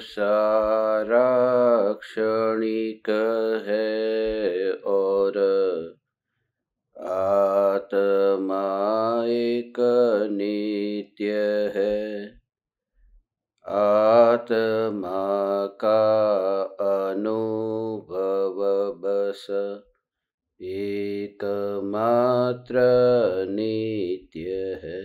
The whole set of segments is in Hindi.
सारा क्षणिक है और आत्मा एक नित्य है। आत्मा का अनुभव बस एकमात्र नित्य है।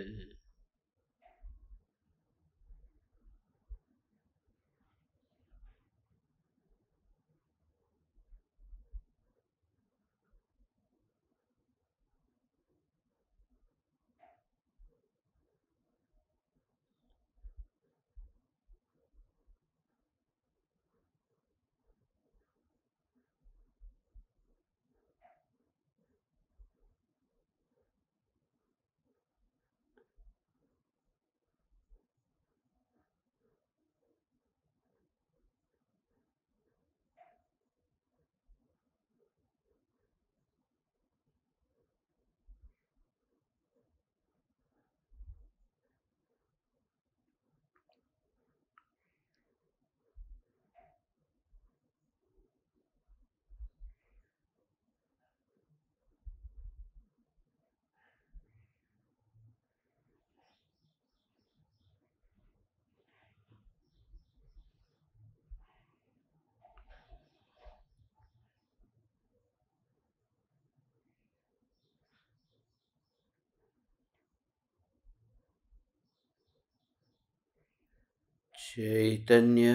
चैतन्य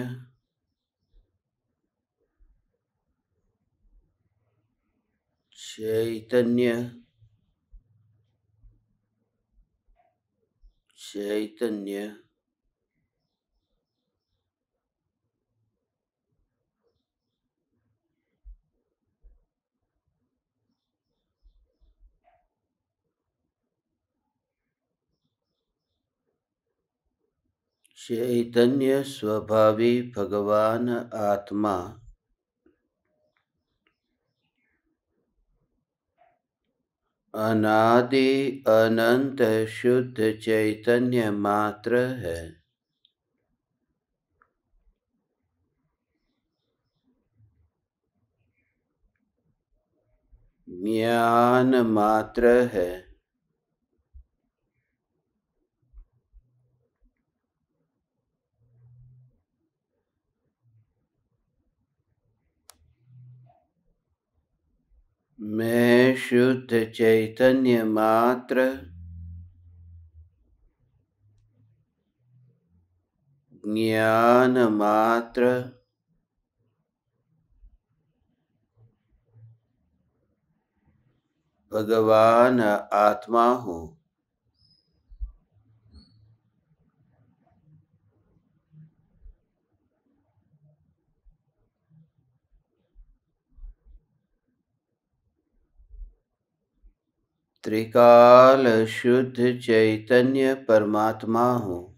चैतन्य चैतन्य चैतन्य स्वभावी भगवान आत्मा अनादि अनंत शुद्ध चैतन्य मात्र है। ज्ञान मात्र है। मैं शुद्ध चैतन्य मात्र ज्ञान मात्र भगवान आत्मा हूँ। त्रिकाल शुद्ध चैतन्य परमात्मा हूँ।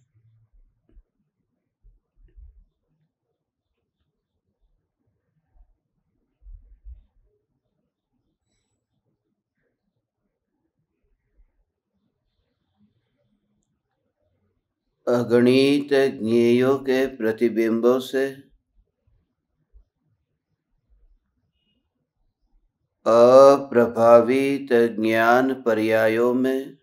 अगणित ज्ञेयों के प्रतिबिंबों से अप्रभावित ज्ञान पर्यायों में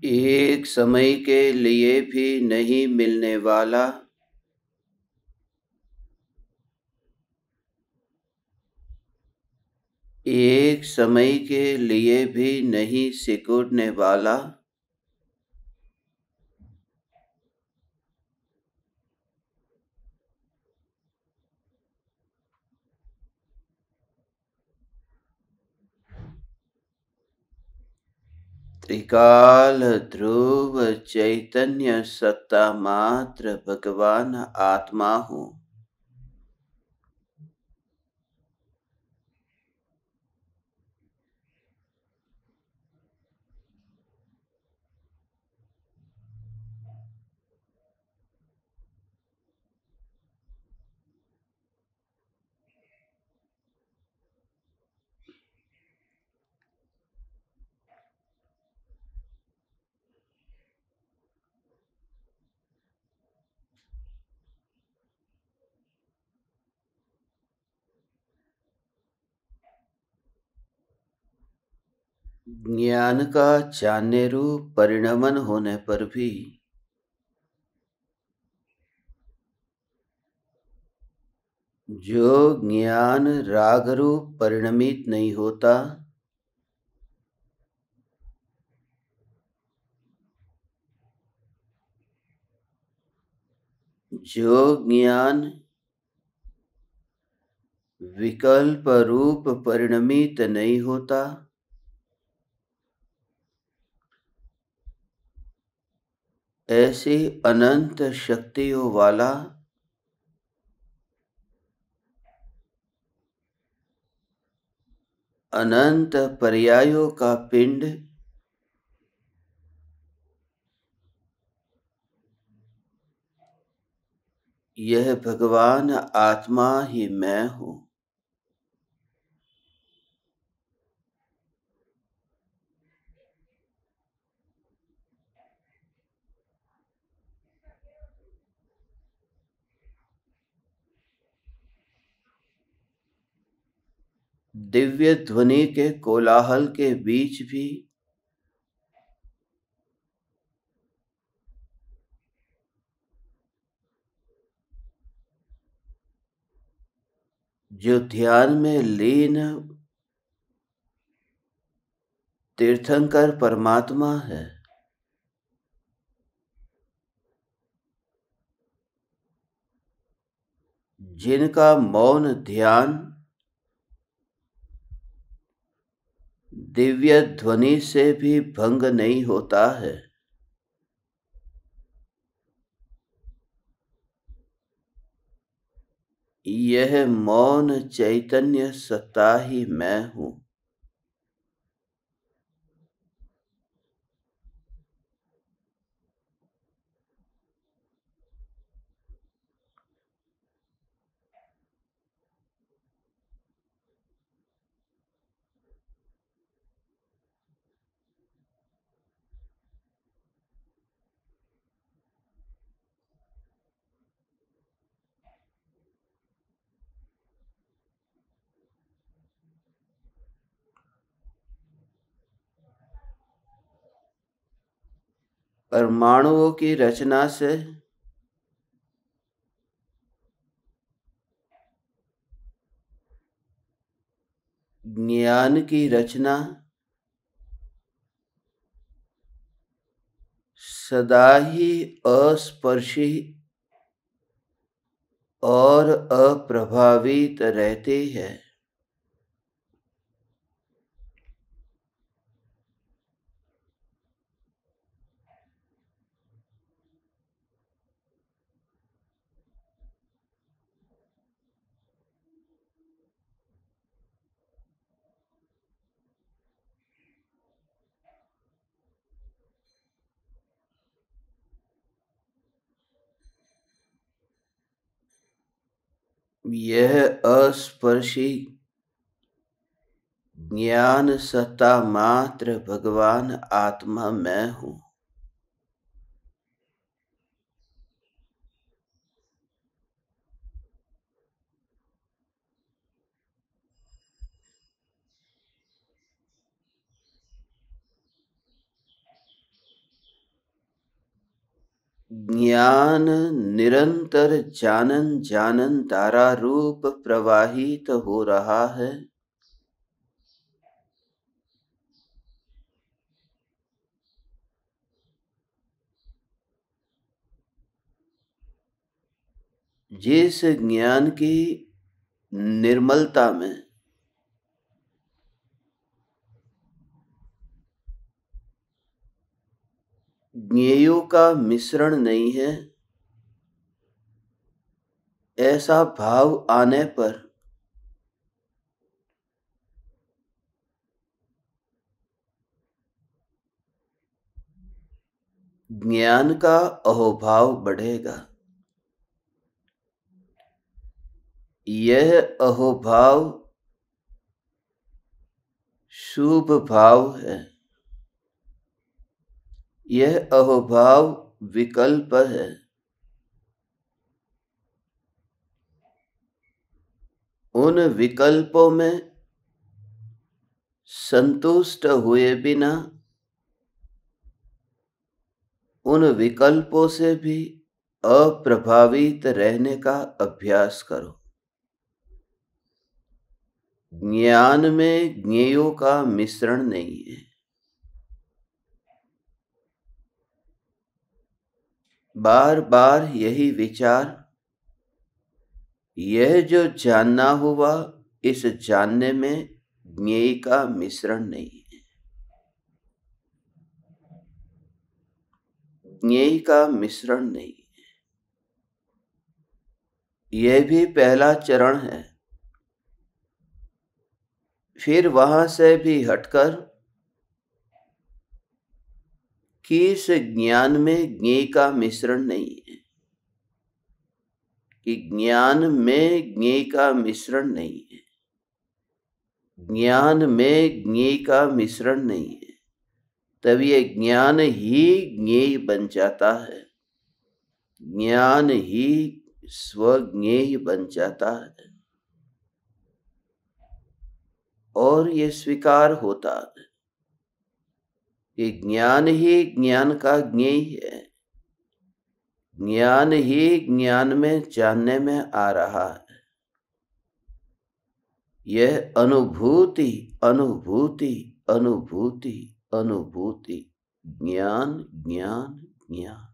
एक समय के लिए भी नहीं मिलने वाला एक समय के लिए भी नहीं सिकुड़ने वाला त्रिकाल ध्रुव चैतन्य सत्ता मात्र भगवान आत्मा हूँ। ज्ञान का चान्य रूप परिणमन होने पर भी जो ज्ञान राग रूप परिणमित नहीं होता, जो ज्ञान विकल्प रूप परिणमित नहीं होता, ऐसी अनंत शक्तियों वाला अनंत पर्यायों का पिंड यह भगवान आत्मा ही मैं हूं। दिव्य ध्वनि के कोलाहल के बीच भी जो ध्यान में लीन तीर्थंकर परमात्मा है, जिनका मौन ध्यान दिव्य ध्वनि से भी भंग नहीं होता है, यह मौन चैतन्य सत्ता ही मैं हूं। परमाणुओं की रचना से ज्ञान की रचना सदा ही अस्पर्शी और अप्रभावित रहती है। यह अस्पर्शी ज्ञान सत्ता मात्र भगवान आत्मा मैं हूं। ज्ञान निरंतर जानन जानन धारा रूप प्रवाहित हो रहा है, जिस ज्ञान की निर्मलता में ज्ञेयों का मिश्रण नहीं है, ऐसा भाव आने पर ज्ञान का अहोभाव बढ़ेगा। यह अहोभाव शुभ भाव है, यह अहोभाव विकल्प है। उन विकल्पों में संतुष्ट हुए बिना उन विकल्पों से भी अप्रभावित रहने का अभ्यास करो। ज्ञान में ज्ञेयों का मिश्रण नहीं है। बार बार यही विचार, यह जो जानना हुआ, इस जानने में ज्ञेय का मिश्रण नहीं है। ज्ञेय का मिश्रण नहीं है। यह भी पहला चरण है। फिर वहां से भी हटकर कि इस ज्ञान में ज्ञेय का मिश्रण नहीं है, कि ज्ञान में ज्ञेय का मिश्रण नहीं है। ज्ञान में ज्ञेय का मिश्रण नहीं है, तब ये ज्ञान ही ज्ञेय बन जाता है। ज्ञान ही स्वज्ञेय बन जाता है और ये स्वीकार होता है कि ज्ञान ही ज्ञान का ज्ञेय है। ज्ञान ही ज्ञान में जानने में आ रहा है। यह अनुभूति अनुभूति अनुभूति अनुभूति, ज्ञान ज्ञान ज्ञान।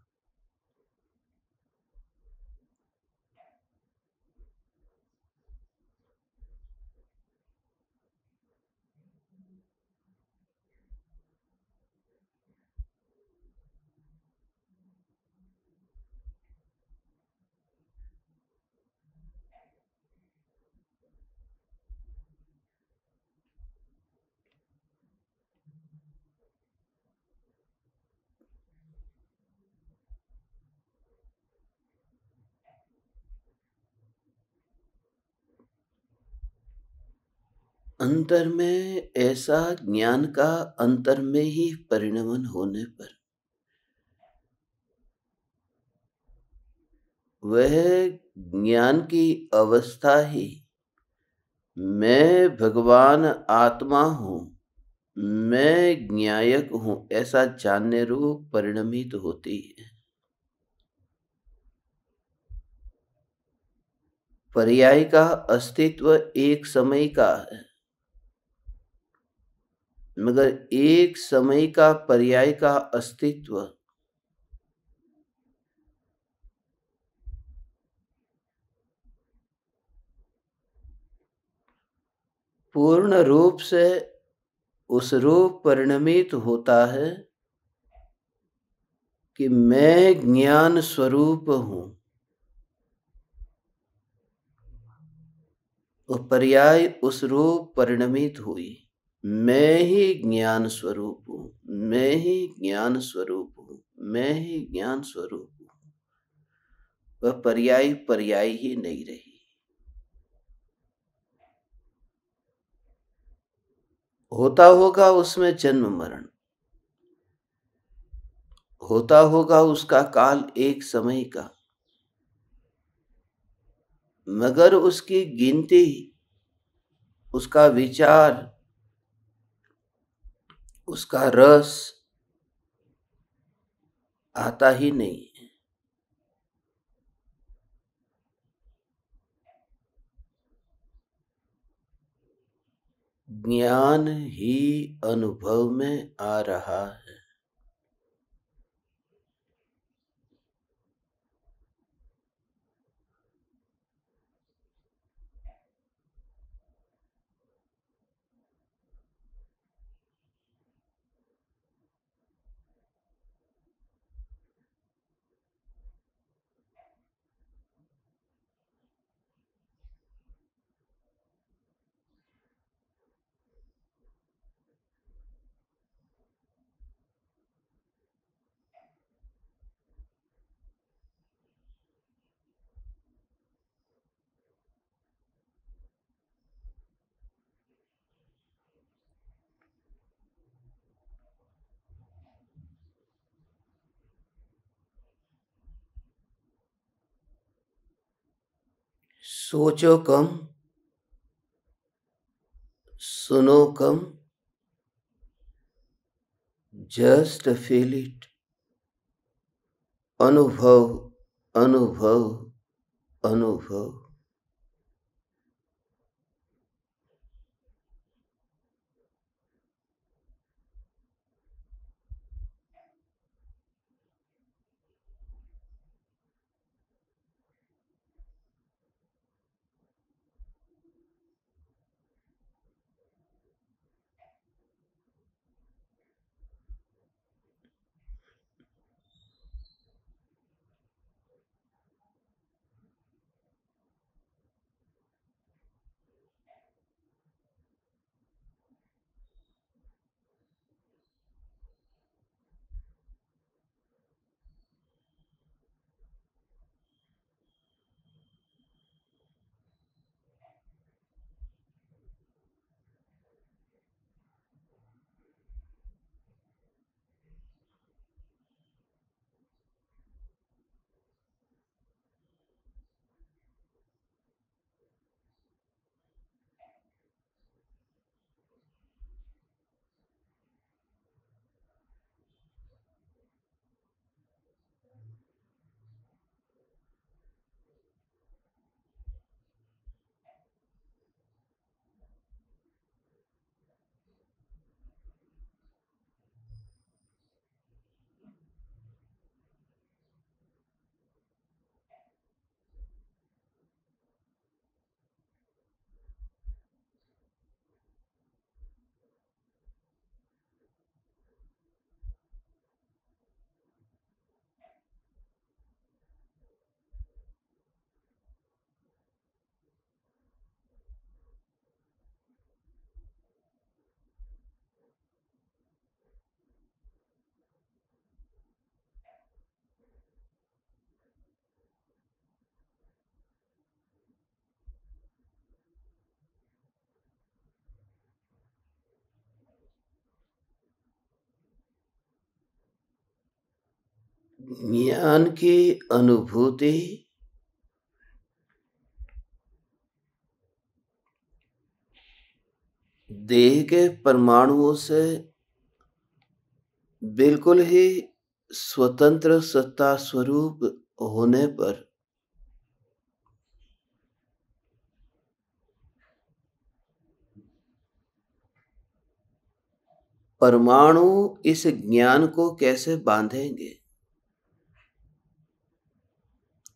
अंतर में ऐसा ज्ञान का अंतर में ही परिणमन होने पर वह ज्ञान की अवस्था ही मैं भगवान आत्मा हूं, मैं ज्ञायक हूं, ऐसा जानने रूप परिणमित होती है। पर्याय का अस्तित्व एक समय का है, मगर एक समय का पर्याय का अस्तित्व पूर्ण रूप से उस रूप परिणमित होता है कि मैं ज्ञान स्वरूप हूं। वो पर्याय उस रूप परिणमित हुई, मैं ही ज्ञान स्वरूप हूं, मैं ही ज्ञान स्वरूप हूं, मैं ही ज्ञान स्वरूप हूं। वह पर्याय पर्याय ही नहीं रही। होता होगा उसमें जन्म मरण, होता होगा उसका काल एक समय का, मगर उसकी गिनती, उसका विचार, उसका रस आता ही नहीं है। ज्ञान ही अनुभव में आ रहा है। सोचो कम, सुनो कम, जस्ट फील इट। अनुभव, अनुभव, अनुभव। ज्ञान की अनुभूति देह के परमाणुओं से बिल्कुल ही स्वतंत्र सत्ता स्वरूप होने पर परमाणु इस ज्ञान को कैसे बांधेंगे?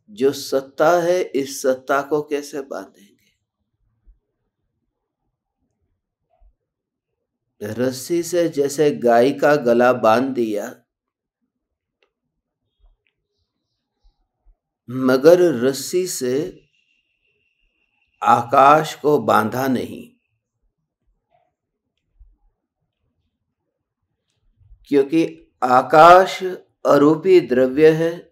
जो सत्ता है इस सत्ता को कैसे बांधेंगे? रस्सी से जैसे गाय का गला बांध दिया, मगर रस्सी से आकाश को बांधा नहीं, क्योंकि आकाश अरूपी द्रव्य है।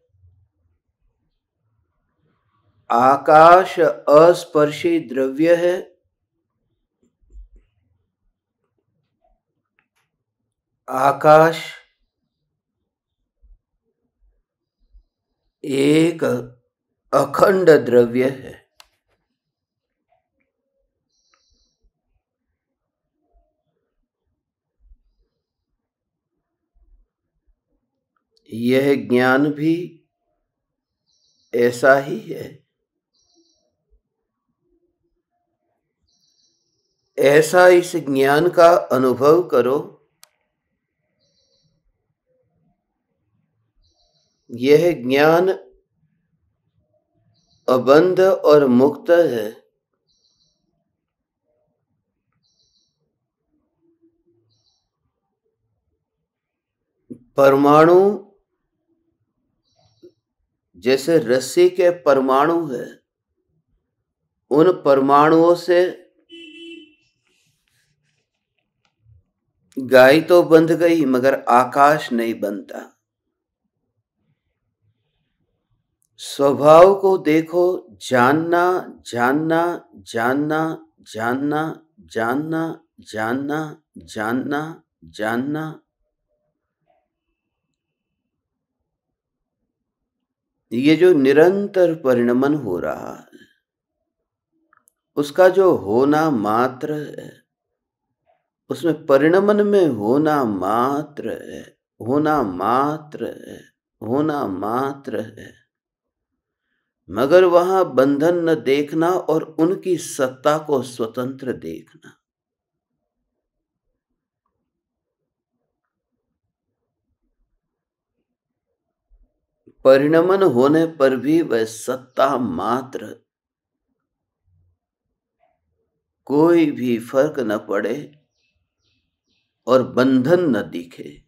आकाश अस्पर्शी द्रव्य है। आकाश एक अखंड द्रव्य है। यह ज्ञान भी ऐसा ही है। ऐसा इस ज्ञान का अनुभव करो। यह ज्ञान अबंध और मुक्त है। परमाणु जैसे रस्सी के परमाणु है, उन परमाणुओं से गाय तो बंध गई मगर आकाश नहीं बनता। स्वभाव को देखो, जानना जानना जानना जानना जानना जानना जानना जानना। ये जो निरंतर परिणमन हो रहा है, उसका जो होना मात्र है, उसमें परिणमन में होना मात्र है। होना मात्र है, होना मात्र है, मगर वहां बंधन न देखना और उनकी सत्ता को स्वतंत्र देखना। परिणमन होने पर भी वह सत्ता मात्र, कोई भी फर्क न पड़े और बंधन न दिखे।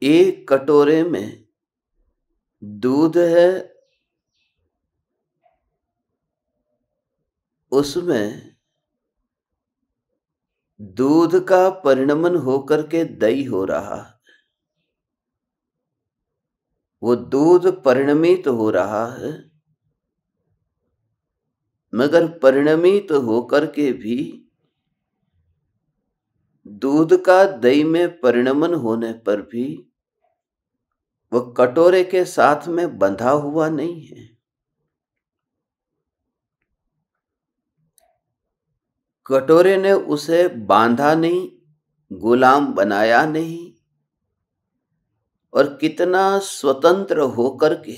एक कटोरे में दूध है, उसमें दूध का परिणमन होकर के दही हो रहा है। वो दूध परिणमित हो रहा है, मगर परिणमित होकर के भी दूध का दही में परिणमन होने पर भी वह कटोरे के साथ में बंधा हुआ नहीं है। कटोरे ने उसे बांधा नहीं, गुलाम बनाया नहीं, और कितना स्वतंत्र होकर के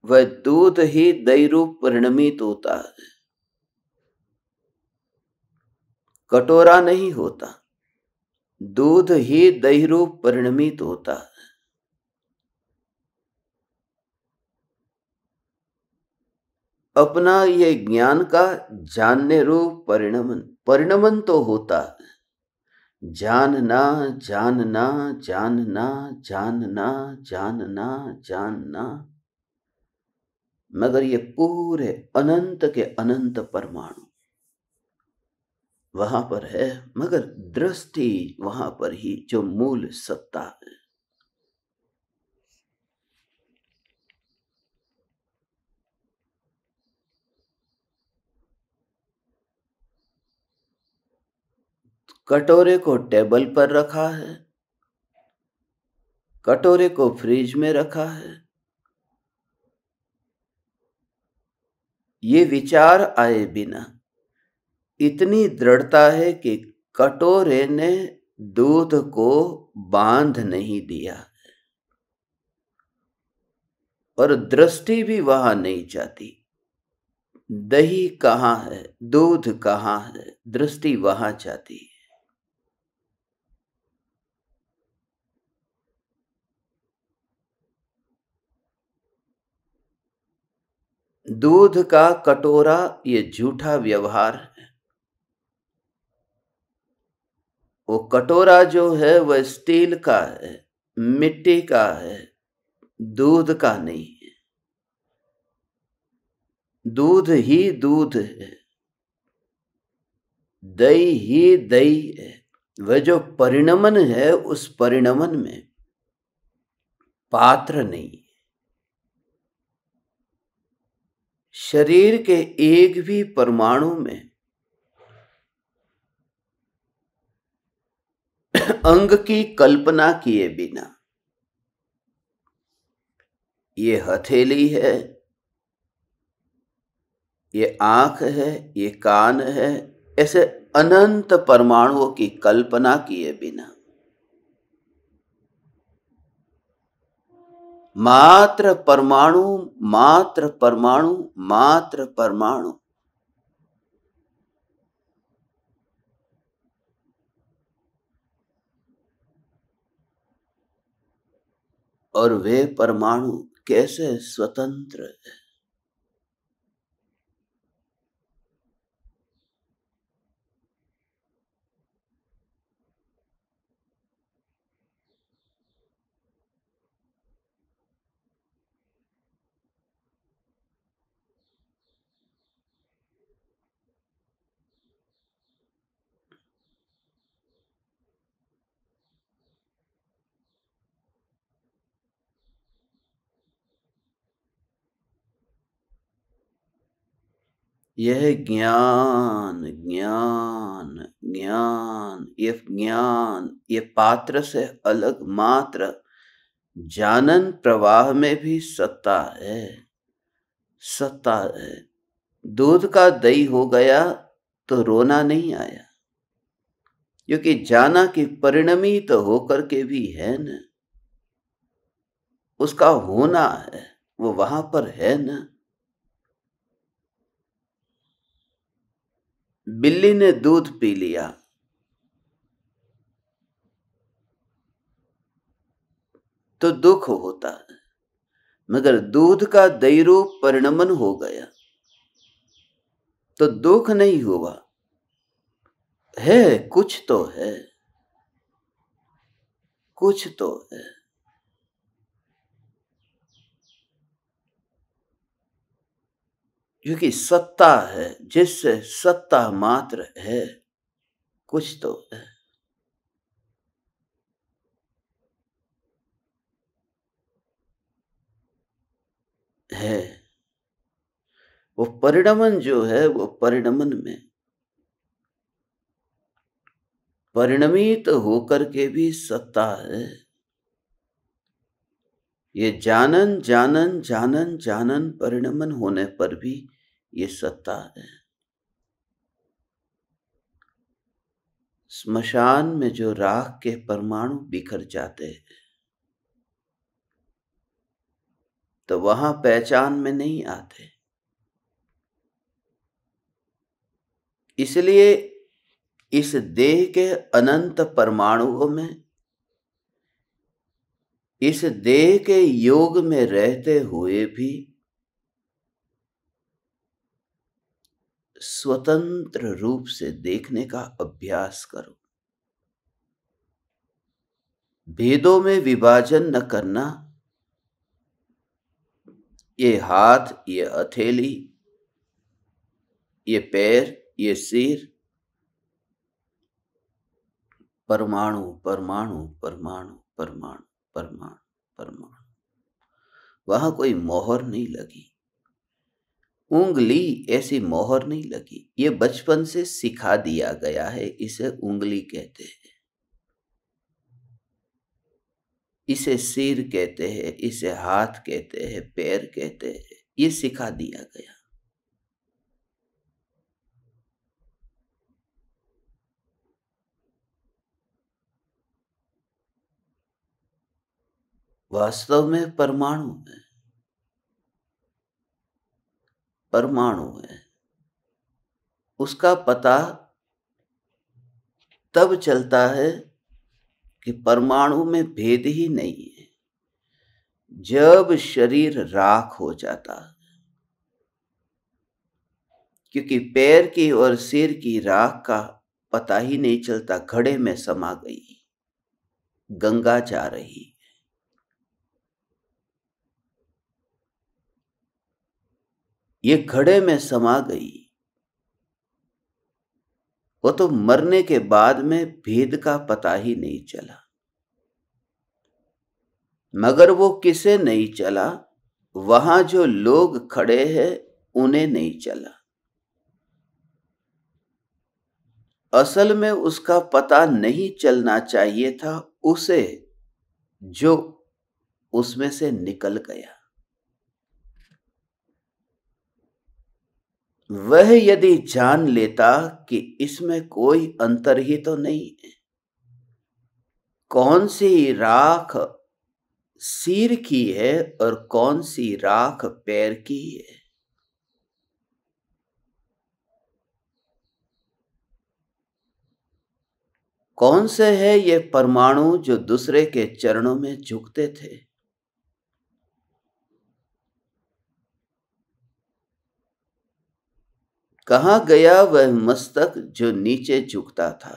वह दूध ही दही रूप परिणमित होता है, कटोरा नहीं होता, दूध ही दही रूप परिणमित होता है। अपना ये ज्ञान का जानने रूप परिणमन, परिणमन तो होता है, जानना जानना जानना जानना जानना जानना, मगर ये पूरे अनंत के अनंत परमाणु वहां पर है, मगर दृष्टि वहां पर ही जो मूल सत्ता है। कटोरे को टेबल पर रखा है, कटोरे को फ्रिज में रखा है। ये विचार आए बिना इतनी दृढ़ता है कि कटोरे ने दूध को बांध नहीं दिया और दृष्टि भी वहां नहीं जाती। दही कहाँ है, दूध कहाँ है, दृष्टि वहां जाती है। दूध का कटोरा ये झूठा व्यवहार है। वो कटोरा जो है वह स्टील का है, मिट्टी का है, दूध का नहीं है। दूध ही दूध है, दही ही दही है। वह जो परिणमन है उस परिणमन में पात्र नहीं है। शरीर के एक भी परमाणु में अंग की कल्पना किए बिना, ये हथेली है, ये आंख है, ये कान है, ऐसे अनंत परमाणुओं की कल्पना किए बिना मात्र परमाणु, मात्र परमाणु, मात्र परमाणु, और वे परमाणु कैसे स्वतंत्र है। यह ज्ञान ज्ञान ज्ञान, ये पात्र से अलग मात्र जानन प्रवाह में भी सत्ता है, सत्ता है। दूध का दही हो गया तो रोना नहीं आया, क्योंकि जाना कि परिणमित होकर के भी है न, उसका होना है, वो वहां पर है न। बिल्ली ने दूध पी लिया, तो दुख होता है, मगर दूध का दयरूप परिणमन हो गया तो दुख नहीं हुआ। है, कुछ तो है, कुछ तो है। क्योंकि सत्ता है, जिससे सत्ता मात्र है, कुछ तो है। वो परिणमन जो है, वो परिणमन में परिणमित होकर के भी सत्ता है। ये जानन जानन जानन जानन परिणमन होने पर भी ये सत्ता है। स्मशान में जो राख के परमाणु बिखर जाते हैं, तो वहां पहचान में नहीं आते। इसलिए इस देह के अनंत परमाणुओं में, इस देह के योग में रहते हुए भी स्वतंत्र रूप से देखने का अभ्यास करो। भेदों में विभाजन न करना। ये हाथ, ये हथेली, ये पैर, ये सिर, परमाणु परमाणु परमाणु परमाणु परमाणु परमाणु। वहां कोई मोहर नहीं लगी, उंगली ऐसी मोहर नहीं लगी। ये बचपन से सिखा दिया गया है, इसे उंगली कहते हैं, इसे सिर कहते हैं, इसे हाथ कहते हैं, पैर कहते हैं। ये सिखा दिया गया। वास्तव में परमाणु है, परमाणु है। उसका पता तब चलता है कि परमाणु में भेद ही नहीं है, जब शरीर राख हो जाता है। क्योंकि पैर की और सिर की राख का पता ही नहीं चलता, घड़े में समा गई, गंगा जा रही। ये घड़े में समा गई। वो तो मरने के बाद में भेद का पता ही नहीं चला। मगर वो किसे नहीं चला? वहां जो लोग खड़े हैं उन्हें नहीं चला। असल में उसका पता नहीं चलना चाहिए था उसे, जो उसमें से निकल गया। वह यदि जान लेता कि इसमें कोई अंतर ही तो नहीं है, कौन सी राख सिर की है और कौन सी राख पैर की है, कौन से है ये परमाणु जो दूसरे के चरणों में झुकते थे? कहां गया वह मस्तक जो नीचे झुकता था?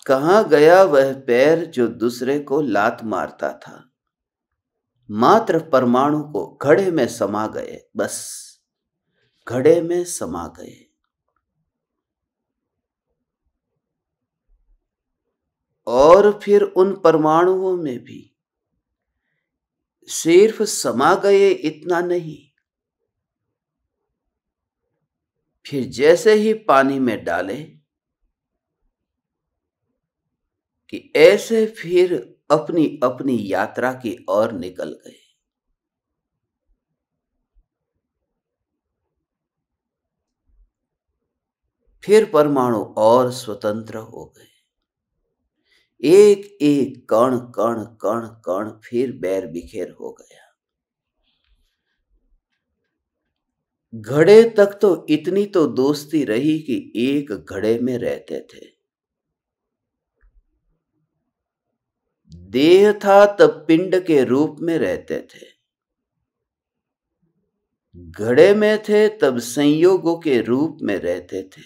कहां गया वह पैर जो दूसरे को लात मारता था? मात्र परमाणु को घड़े में समा गए, बस घड़े में समा गए। और फिर उन परमाणुओं में भी सिर्फ समा गए इतना नहीं, फिर जैसे ही पानी में डाले कि ऐसे फिर अपनी अपनी यात्रा की ओर निकल गए। फिर परमाणु और स्वतंत्र हो गए। एक एक कण कण कण कण फिर बैर बिखेर हो गया। घड़े तक तो इतनी तो दोस्ती रही कि एक घड़े में रहते थे। देह था तब पिंड के रूप में रहते थे। घड़े में थे तब संयोगों के रूप में रहते थे।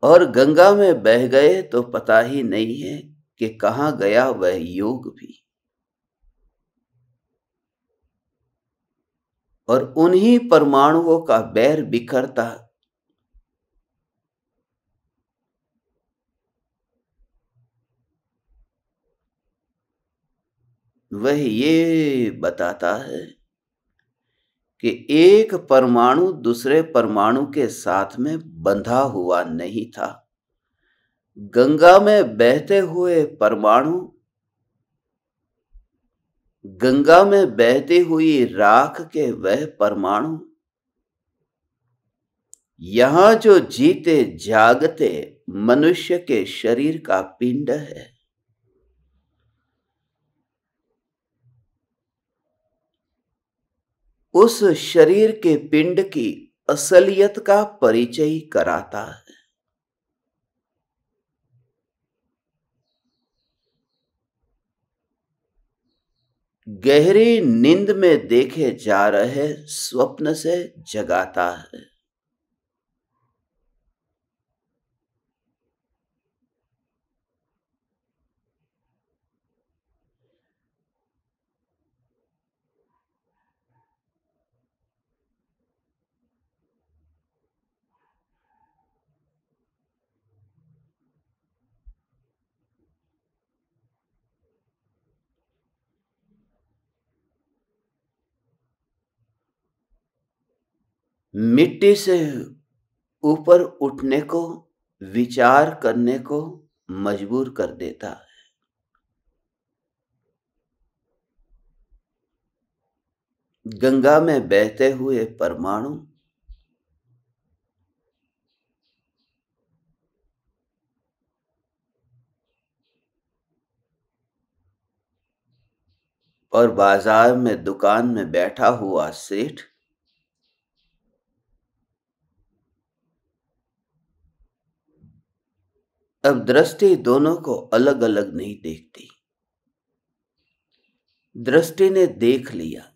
और गंगा में बह गए तो पता ही नहीं है कि कहां गया वह योग भी। और उन्हीं परमाणुओं का बैर बिखरता वह ये बताता है कि एक परमाणु दूसरे परमाणु के साथ में बंधा हुआ नहीं था। गंगा में बहते हुए परमाणु, गंगा में बहती हुई राख के वह परमाणु, यहां जो जीते जागते मनुष्य के शरीर का पिंड है, उस शरीर के पिंड की असलियत का परिचय कराता है। गहरी नींद में देखे जा रहे स्वप्न से जगाता है। मिट्टी से ऊपर उठने को, विचार करने को मजबूर कर देता है। गंगा में बहते हुए परमाणु और बाजार में दुकान में बैठा हुआ सेठ अब दृष्टि दोनों को अलग अलग नहीं देखती। दृष्टि ने देख लिया।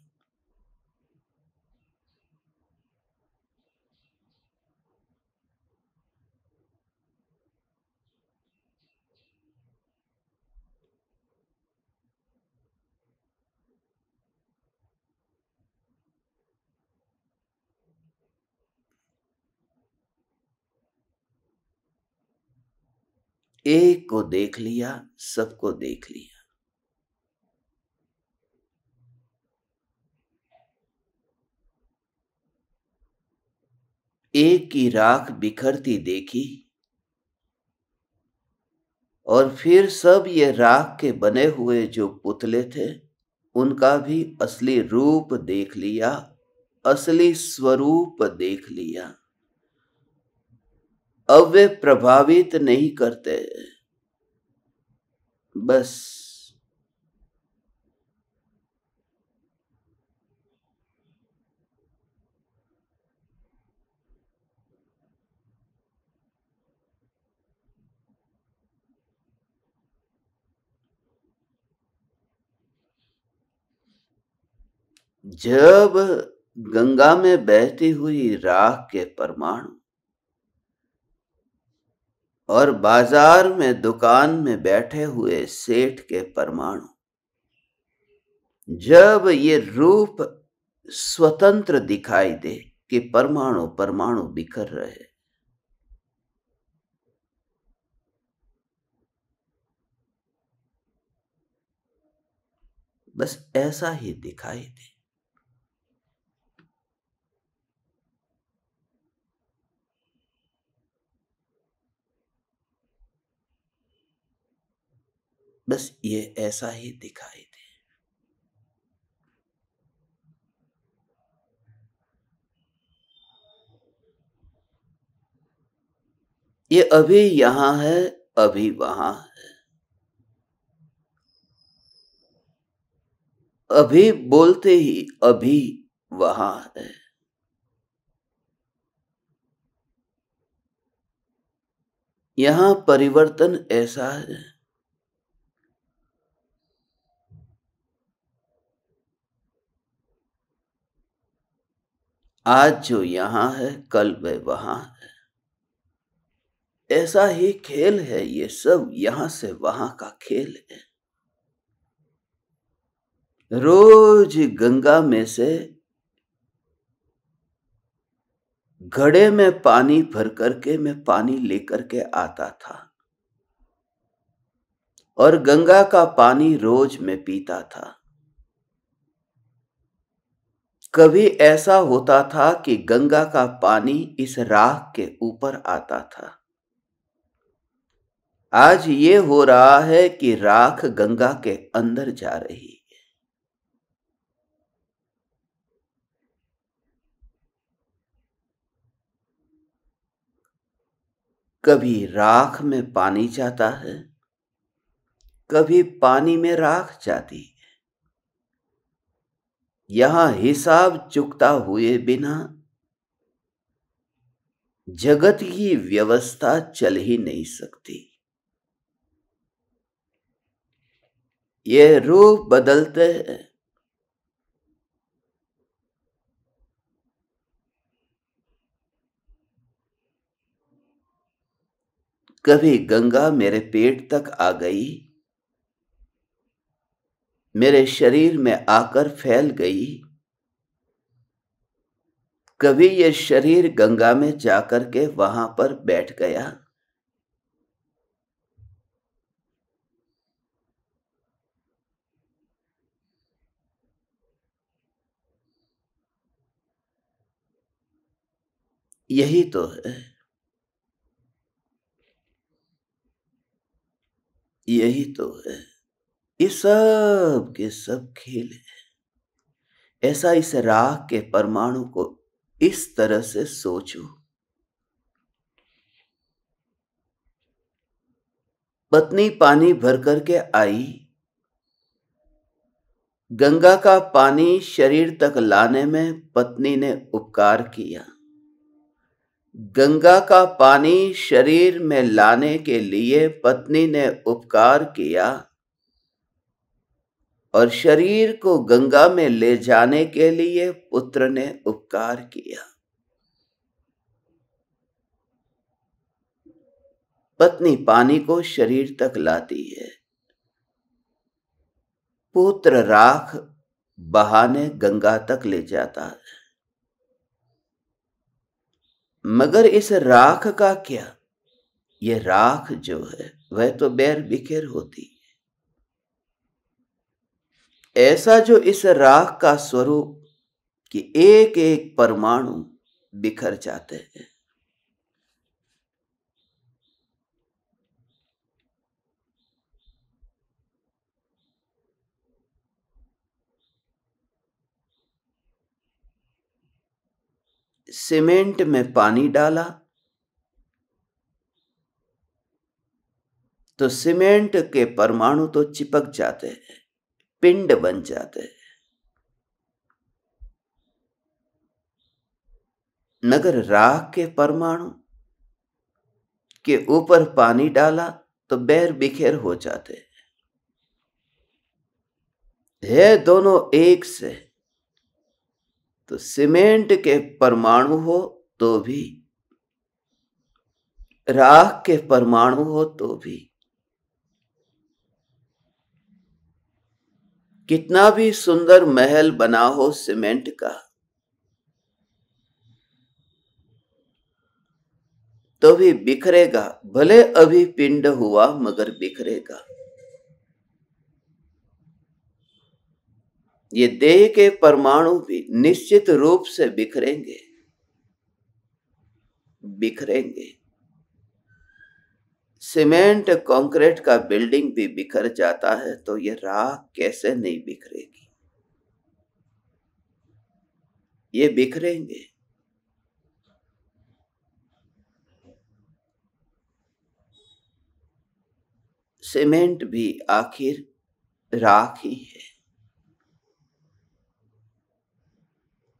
एक को देख लिया, सबको देख लिया। एक की राख बिखरती देखी और फिर सब ये राख के बने हुए जो पुतले थे उनका भी असली रूप देख लिया, असली स्वरूप देख लिया। अब वे प्रभावित नहीं करते, बस जब गंगा में बहती हुई राख के परमाणु और बाजार में दुकान में बैठे हुए सेठ के परमाणु, जब ये रूप स्वतंत्र दिखाई दे कि परमाणु परमाणु बिखर रहे, बस ऐसा ही दिखाई दे। बस ये ऐसा ही दिखाई दे। ये अभी यहां है, अभी वहां है। अभी बोलते ही अभी वहां है। यहां परिवर्तन ऐसा है, आज जो यहां है कल वह वहां है। ऐसा ही खेल है, ये सब यहां से वहां का खेल है। रोज गंगा में से घड़े में पानी भर करके मैं पानी लेकर के आता था और गंगा का पानी रोज मैं पीता था। कभी ऐसा होता था कि गंगा का पानी इस राख के ऊपर आता था। आज ये हो रहा है कि राख गंगा के अंदर जा रही है। कभी राख में पानी जाता है, कभी पानी में राख जाती है। यहां हिसाब चुकता हुए बिना जगत की व्यवस्था चल ही नहीं सकती। ये रूप बदलते हैं। कभी गंगा मेरे पेट तक आ गई, मेरे शरीर में आकर फैल गई। कभी ये शरीर गंगा में जाकर के वहां पर बैठ गया। यही तो है, यही तो है। ये सब के सब खेल है। ऐसा इस राख के परमाणु को इस तरह से सोचो। पत्नी पानी भर करके आई, गंगा का पानी शरीर तक लाने में पत्नी ने उपकार किया। गंगा का पानी शरीर में लाने के लिए पत्नी ने उपकार किया और शरीर को गंगा में ले जाने के लिए पुत्र ने उपकार किया। पत्नी पानी को शरीर तक लाती है, पुत्र राख बहाने गंगा तक ले जाता है। मगर इस राख का क्या? ये राख जो है वह तो बैर बिखेर होती है। ऐसा जो इस राख का स्वरूप कि एक एक परमाणु बिखर जाते हैं। सीमेंट में पानी डाला तो सीमेंट के परमाणु तो चिपक जाते हैं, पिंड बन जाते हैं। मगर राख के परमाणु के ऊपर पानी डाला तो बैर बिखेर हो जाते हैं। है दोनों एक से, तो सीमेंट के परमाणु हो तो भी, राख के परमाणु हो तो भी, कितना भी सुंदर महल बना हो सीमेंट का, तो भी बिखरेगा। भले अभी पिंड हुआ मगर बिखरेगा। ये देह के परमाणु भी निश्चित रूप से बिखरेंगे, बिखरेंगे। सीमेंट कंक्रीट का बिल्डिंग भी बिखर जाता है तो ये राख कैसे नहीं बिखरेगी? ये बिखरेंगे। सीमेंट भी आखिर राख ही है।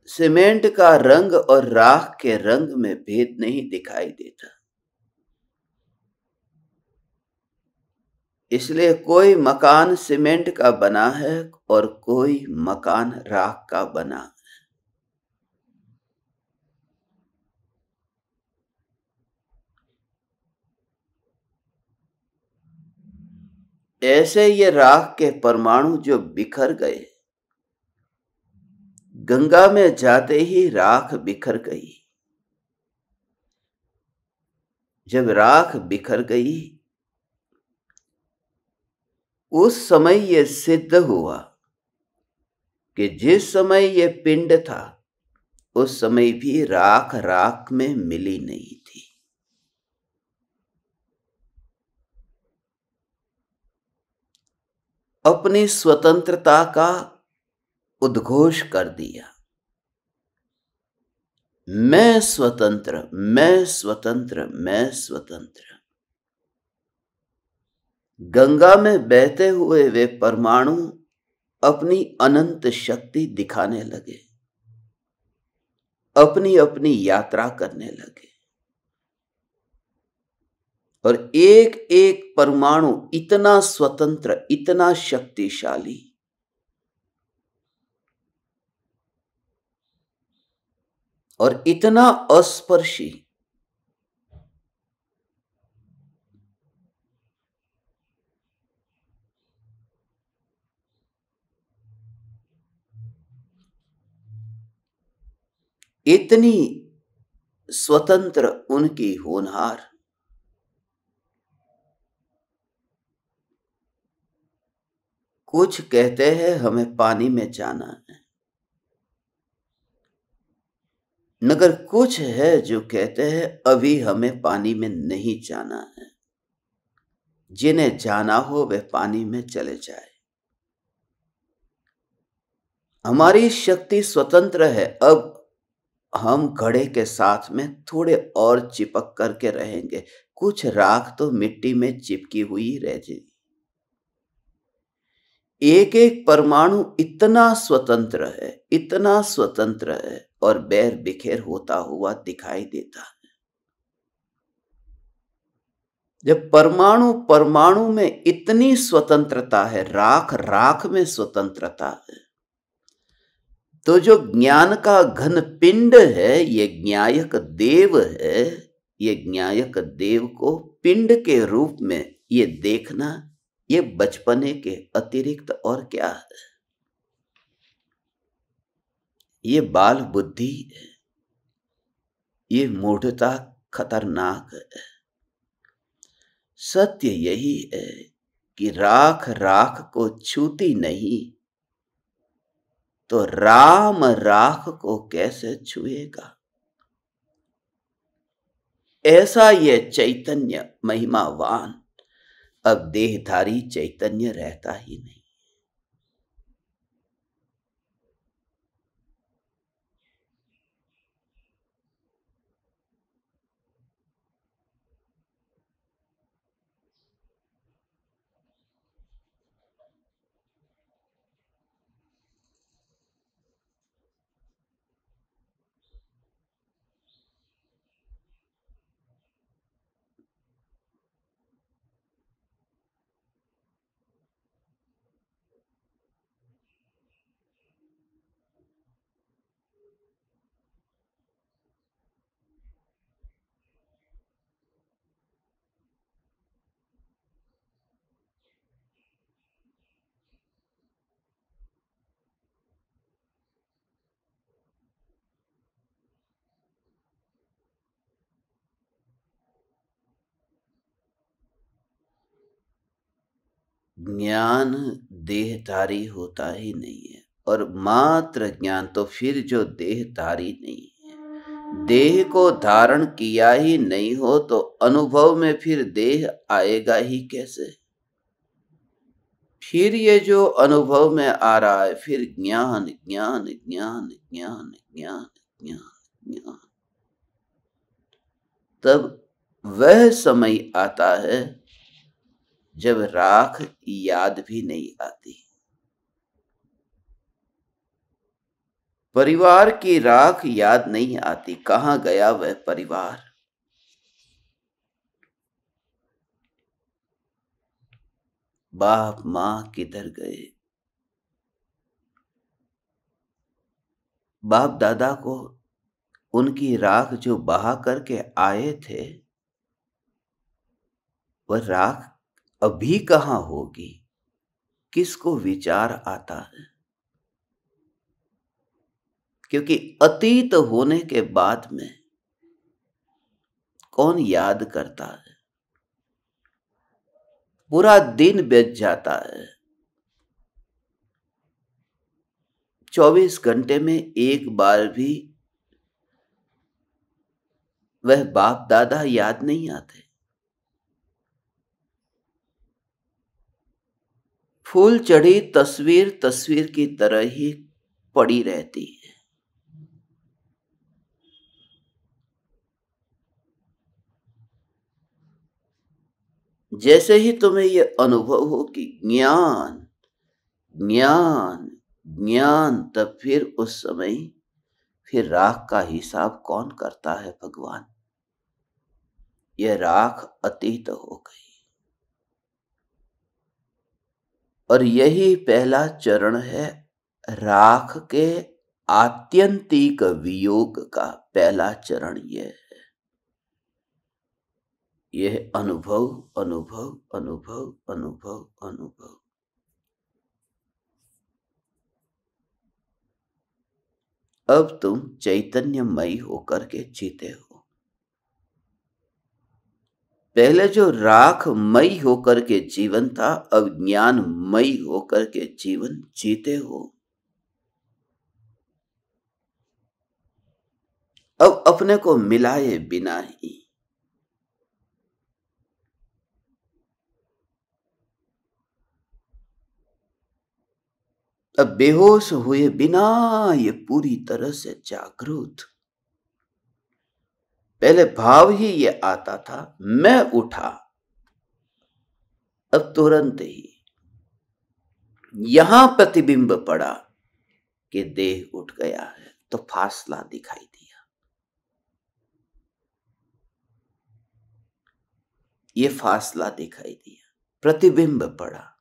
सीमेंट का रंग और राख के रंग में भेद नहीं दिखाई देता। इसलिए कोई मकान सीमेंट का बना है और कोई मकान राख का बना है। ऐसे ये राख के परमाणु जो बिखर गए, गंगा में जाते ही राख बिखर गई। जब राख बिखर गई, उस समय यह सिद्ध हुआ कि जिस समय यह पिंड था, उस समय भी राख राख में मिली नहीं थी। अपनी स्वतंत्रता का उद्घोष कर दिया। मैं स्वतंत्र, मैं स्वतंत्र, मैं स्वतंत्र। गंगा में बहते हुए वे परमाणु अपनी अनंत शक्ति दिखाने लगे, अपनी अपनी यात्रा करने लगे, और एक एक परमाणु इतना स्वतंत्र, इतना शक्तिशाली, और इतना अस्पर्शी, इतनी स्वतंत्र उनकी होनहार। कुछ कहते हैं हमें पानी में जाना है, मगर कुछ है जो कहते हैं अभी हमें पानी में नहीं जाना है। जिन्हें जाना हो वे पानी में चले जाए। हमारी शक्ति स्वतंत्र है। अब हम घड़े के साथ में थोड़े और चिपक करके रहेंगे, कुछ राख तो मिट्टी में चिपकी हुई रह जाएगी। एक एक परमाणु इतना स्वतंत्र है, इतना स्वतंत्र है, और बैर बिखेर होता हुआ दिखाई देता है। जब परमाणु परमाणु में इतनी स्वतंत्रता है, राख राख में स्वतंत्रता है, तो जो ज्ञान का घन पिंड है, ये ज्ञायक देव है। ये ज्ञायक देव को पिंड के रूप में ये देखना, ये बचपने के अतिरिक्त और क्या है? ये बाल बुद्धि है, ये मूढ़ता खतरनाक है। सत्य यही है कि राख राख को छूती नहीं, तो राम राख को कैसे छुएगा? ऐसा ये चैतन्य महिमावान अब देहधारी चैतन्य रहता ही नहीं। ज्ञान देहधारी होता ही नहीं है, और मात्र ज्ञान तो फिर जो देहधारी नहीं है, देह को धारण किया ही नहीं हो, तो अनुभव में फिर देह आएगा ही कैसे? फिर ये जो अनुभव में आ रहा है, फिर ज्ञान ज्ञान ज्ञान ज्ञान ज्ञान ज्ञान ज्ञान, तब वह समय आता है जब राख याद भी नहीं आती। परिवार की राख याद नहीं आती, कहां गया वह परिवार। बाप मां किधर गए। बाप दादा को उनकी राख जो बहा करके आए थे, वह राख अभी कहां होगी, किसको विचार आता है। क्योंकि अतीत होने के बाद में कौन याद करता है। पूरा दिन बीत जाता है, 24 घंटे में एक बार भी वह बाप दादा याद नहीं आते। फूल चढ़ी तस्वीर तस्वीर की तरह ही पड़ी रहती है। जैसे ही तुम्हें यह अनुभव हो कि ज्ञान ज्ञान ज्ञान, तब फिर उस समय फिर राख का हिसाब कौन करता है। भगवान, यह राख अतीत हो गई। और यही पहला चरण है राख के आत्यंतिक वियोग का। पहला चरण यह है, यह अनुभव अनुभव अनुभव अनुभव अनुभव। अब तुम चैतन्यमयी होकर के जीते हो। पहले जो राखमयी होकर के जीवन था, अब ज्ञानमयी होकर के जीवन जीते हो। अब अपने को मिलाए बिना ही, अब बेहोश हुए बिना ये पूरी तरह से जागरूक। पहले भाव ही ये आता था, मैं उठा। अब तुरंत ही यहां प्रतिबिंब पड़ा कि देह उठ गया है, तो फासला दिखाई दिया। ये फासला दिखाई दिया, प्रतिबिंब पड़ा।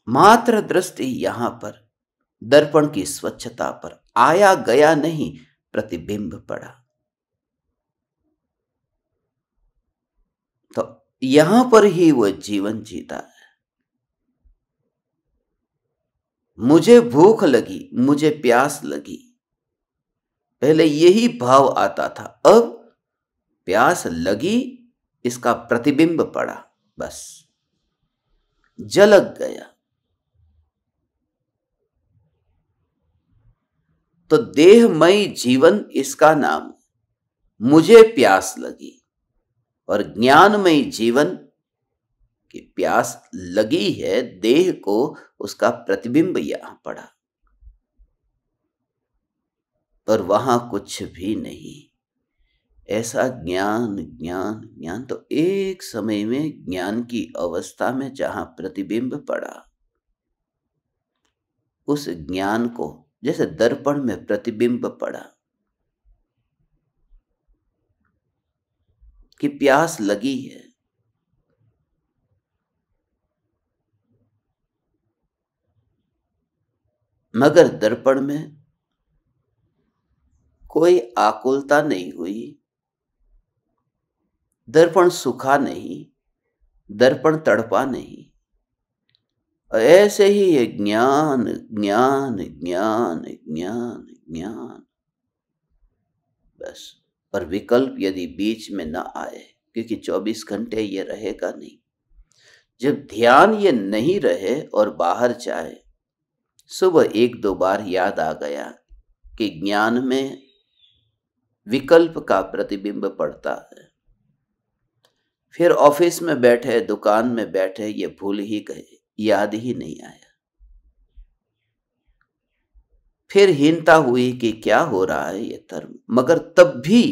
मात्र दृष्टि यहां पर दर्पण की स्वच्छता पर, आया गया नहीं, प्रतिबिंब पड़ा। तो यहां पर ही वह जीवन जीता है। मुझे भूख लगी, मुझे प्यास लगी, पहले यही भाव आता था। अब प्यास लगी, इसका प्रतिबिंब पड़ा, बस झलक गया। तो देहमय जीवन इसका नाम, मुझे प्यास लगी। और ज्ञानमय जीवन की प्यास लगी है देह को, उसका प्रतिबिंब यहां पड़ा। और वहां कुछ भी नहीं। ऐसा ज्ञान ज्ञान ज्ञान। तो एक समय में ज्ञान की अवस्था में जहां प्रतिबिंब पड़ा, उस ज्ञान को जैसे दर्पण में प्रतिबिंब पड़ा कि प्यास लगी है, मगर दर्पण में कोई आकुलता नहीं हुई, दर्पण सूखा नहीं, दर्पण तड़पा नहीं। ऐसे ही ये ज्ञान ज्ञान ज्ञान ज्ञान ज्ञान, बस। और विकल्प यदि बीच में ना आए, क्योंकि 24 घंटे ये रहेगा नहीं। जब ध्यान ये नहीं रहे और बाहर जाए, सुबह 1-2 बार याद आ गया कि ज्ञान में विकल्प का प्रतिबिंब पड़ता है। फिर ऑफिस में बैठे, दुकान में बैठे, ये भूल ही गए, याद ही नहीं आया। फिर हीनता हुई कि क्या हो रहा है ये धर्म, मगर तब भी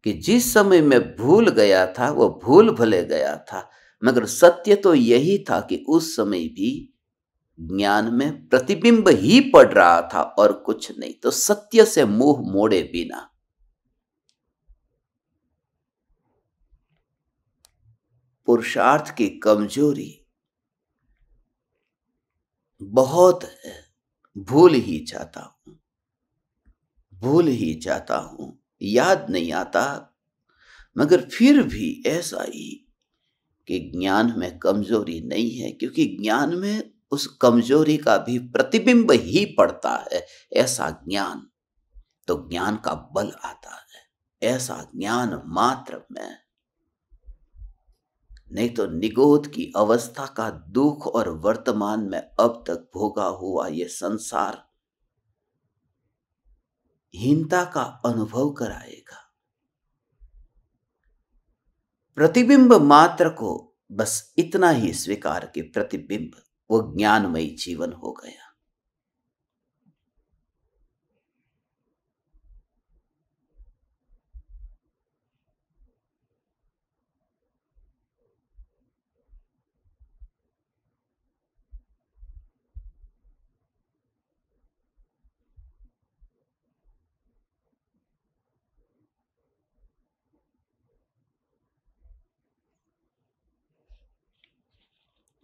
कि जिस समय मैं भूल गया था वो भूल भले गया था, मगर सत्य तो यही था कि उस समय भी ज्ञान में प्रतिबिंब ही पड़ रहा था और कुछ नहीं। तो सत्य से मुंह मोड़े बिना पुरुषार्थ की कमजोरी बहुत है। भूल ही जाता हूं, भूल ही जाता हूं, याद नहीं आता, मगर फिर भी ऐसा ही कि ज्ञान में कमजोरी नहीं है, क्योंकि ज्ञान में उस कमजोरी का भी प्रतिबिंब ही पड़ता है। ऐसा ज्ञान, तो ज्ञान का बल आता है। ऐसा ज्ञान मात्र में, नहीं तो निगोद की अवस्था का दुख और वर्तमान में अब तक भोगा हुआ ये संसार हीनता का अनुभव कराएगा। प्रतिबिंब मात्र को बस इतना ही स्वीकार कि प्रतिबिंब, वो ज्ञानमयी जीवन हो गया।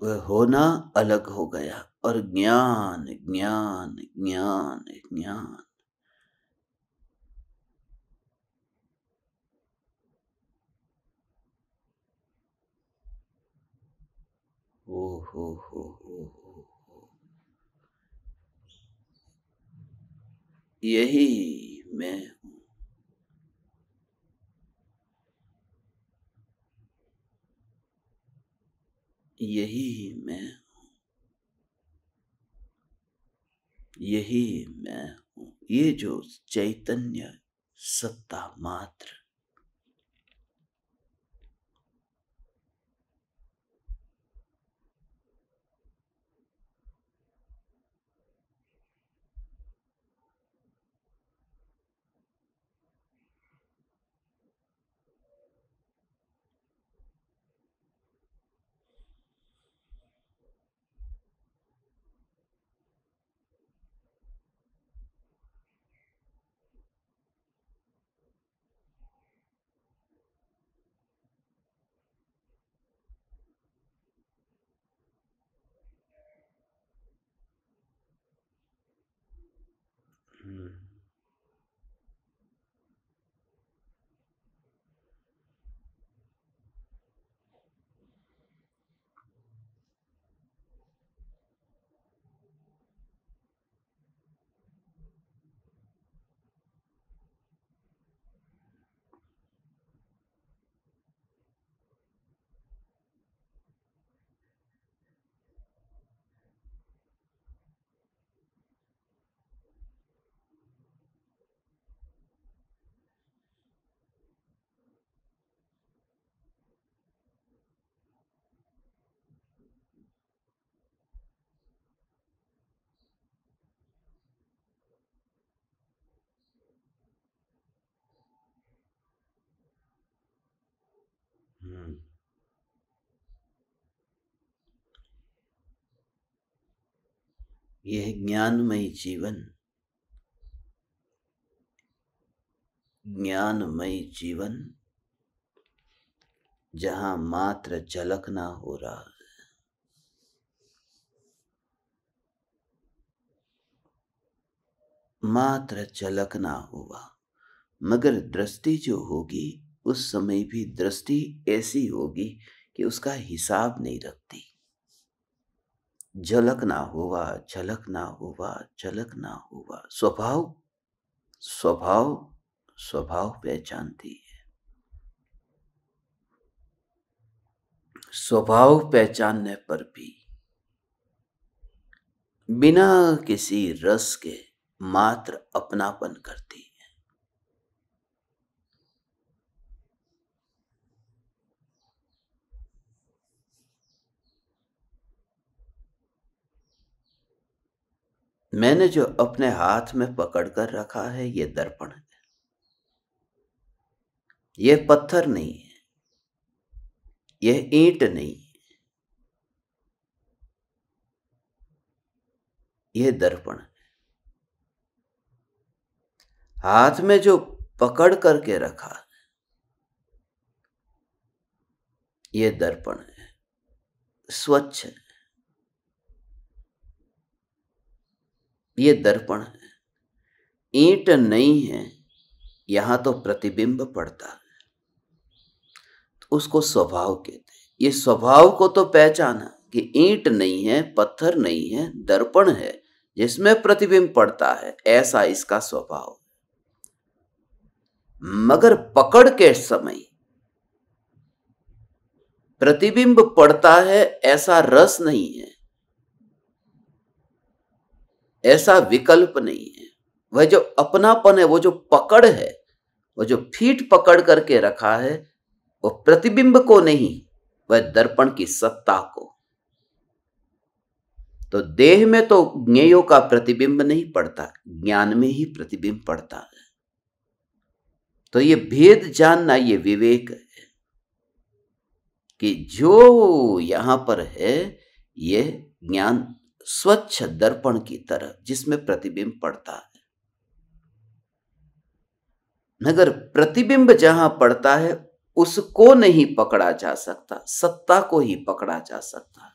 वह होना अलग हो गया और ज्ञान ज्ञान ज्ञान ज्ञान। ओ हो। यही मैं हूं, यही मैं हूं, यही मैं हूं। ये जो चैतन्य सत्ता मात्र, यह ज्ञानमयी जीवन, ज्ञानमयी जीवन जहां मात्र झलकना हो रहा है, मात्र झलकना हुआ, मगर दृष्टि जो होगी उस समय भी दृष्टि ऐसी होगी कि उसका हिसाब नहीं रखती। झलकना हुआ, झलकना हुआ, झलकना हुआ। स्वभाव स्वभाव स्वभाव पहचानती है। स्वभाव पहचानने पर भी बिना किसी रस के मात्र अपनापन करती है। मैंने जो अपने हाथ में पकड़ कर रखा है ये दर्पण है। यह पत्थर नहीं है, यह ईंट नहीं है, यह दर्पण है। हाथ में जो पकड़ करके रखा, यह दर्पण है, स्वच्छ है, यह दर्पण है। ईंट नहीं है, यहां तो प्रतिबिंब पड़ता है, तो उसको स्वभाव कहते हैं। ये स्वभाव को तो पहचाना कि ईंट नहीं है, पत्थर नहीं है, दर्पण है जिसमें प्रतिबिंब पड़ता है, ऐसा इसका स्वभाव। मगर पकड़ के समय प्रतिबिंब पड़ता है, ऐसा रस नहीं है, ऐसा विकल्प नहीं है। वह जो अपनापन है, वो जो पकड़ है, वो जो फीट पकड़ करके रखा है, वो प्रतिबिंब को नहीं, वह दर्पण की सत्ता को। तो देह में तो ज्ञेयों का प्रतिबिंब नहीं पड़ता, ज्ञान में ही प्रतिबिंब पड़ता है। तो ये भेद जानना, ये विवेक है कि जो यहां पर है, यह ज्ञान स्वच्छ दर्पण की तरह जिसमें प्रतिबिंब पड़ता है। मगर प्रतिबिंब जहां पड़ता है, उसको नहीं पकड़ा जा सकता, सत्ता को ही पकड़ा जा सकता है।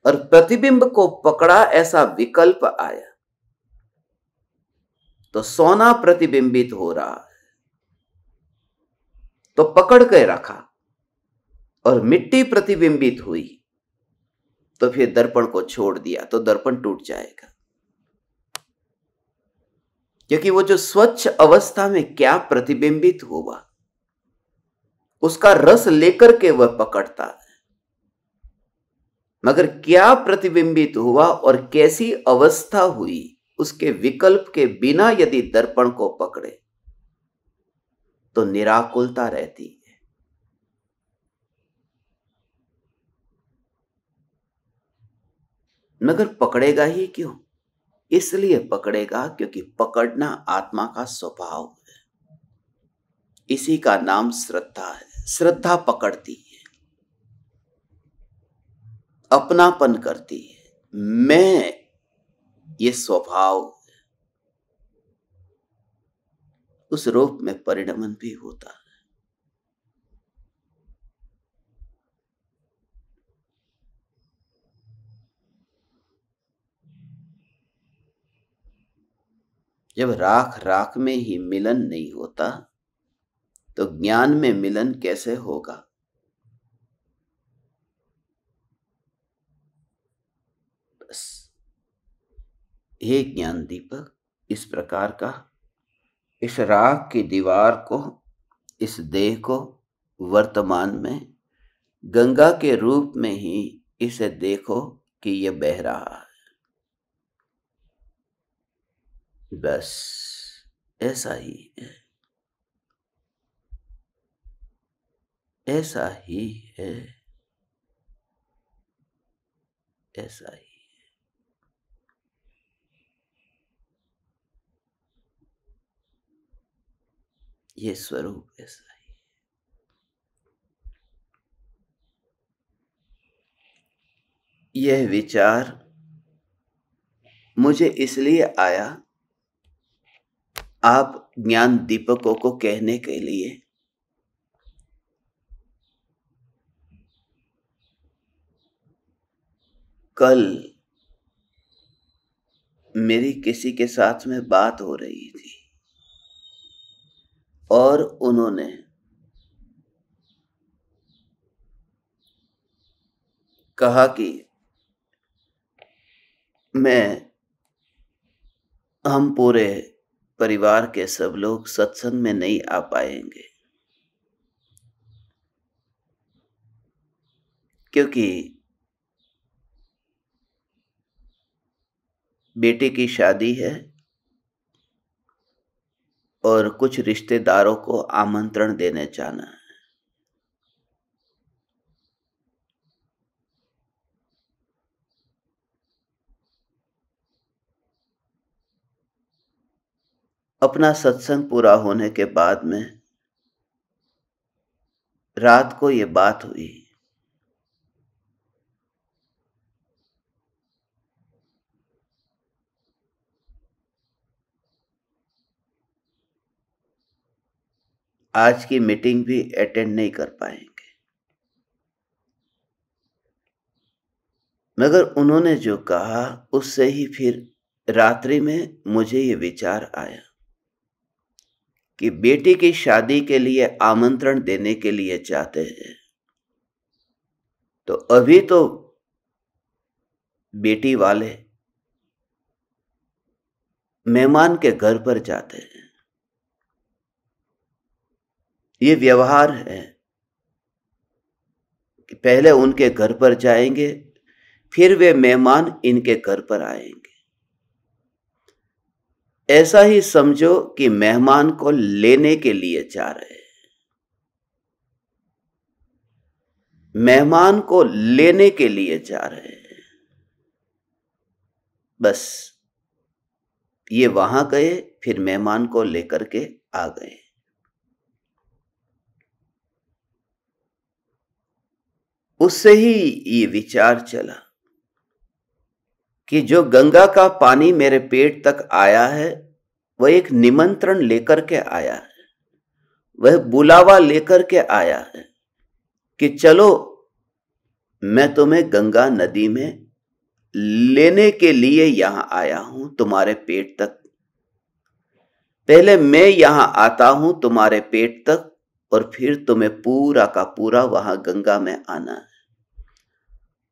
और प्रतिबिंब को पकड़ा, ऐसा विकल्प आया तो सोना प्रतिबिंबित हो रहा है, तो पकड़ के रखा। और मिट्टी प्रतिबिंबित हुई, तो फिर दर्पण को छोड़ दिया, तो दर्पण टूट जाएगा। क्योंकि वो जो स्वच्छ अवस्था में क्या प्रतिबिंबित हुआ, उसका रस लेकर के वह पकड़ता है। मगर क्या प्रतिबिंबित हुआ और कैसी अवस्था हुई, उसके विकल्प के बिना यदि दर्पण को पकड़े तो निराकुलता रहती है। मगर पकड़ेगा ही क्यों? इसलिए पकड़ेगा क्योंकि पकड़ना आत्मा का स्वभाव है। इसी का नाम श्रद्धा है। श्रद्धा पकड़ती है, अपनापन करती है। मैं, ये स्वभाव है, उस रूप में परिणमन भी होता है। जब राख राख में ही मिलन नहीं होता, तो ज्ञान में मिलन कैसे होगा? बस हे ज्ञान दीपक, इस प्रकार का इस राख की दीवार को, इस देह को वर्तमान में गंगा के रूप में ही इसे देखो कि यह बह रहा है। बस ऐसा ही है, ऐसा ही है, ऐसा ही। ये स्वरूप ऐसा ही। यह विचार मुझे इसलिए आया आप ज्ञान दीपकों को कहने के लिए। कल मेरी किसी के साथ में बात हो रही थी और उन्होंने कहा कि हम पूरे परिवार के सब लोग सत्संग में नहीं आ पाएंगे क्योंकि बेटे की शादी है और कुछ रिश्तेदारों को आमंत्रण देने जाना है। अपना सत्संग पूरा होने के बाद में रात को ये बात हुई। आज की मीटिंग भी अटेंड नहीं कर पाएंगे, मगर उन्होंने जो कहा उससे ही फिर रात्रि में मुझे ये विचार आया कि बेटी की शादी के लिए आमंत्रण देने के लिए चाहते हैं, तो अभी तो बेटी वाले मेहमान के घर पर जाते हैं। ये व्यवहार है कि पहले उनके घर पर जाएंगे, फिर वे मेहमान इनके घर पर आएंगे। ऐसा ही समझो कि मेहमान को लेने के लिए जा रहे हैं। मेहमान को लेने के लिए जा रहे हैं। बस ये वहां गए, फिर मेहमान को लेकर के आ गए। उससे ही ये विचार चला कि जो गंगा का पानी मेरे पेट तक आया है, वह एक निमंत्रण लेकर के आया है, वह बुलावा लेकर के आया है कि चलो मैं तुम्हें गंगा नदी में लेने के लिए यहां आया हूं, तुम्हारे पेट तक। पहले मैं यहां आता हूं तुम्हारे पेट तक, और फिर तुम्हें पूरा का पूरा वहां गंगा में आना है।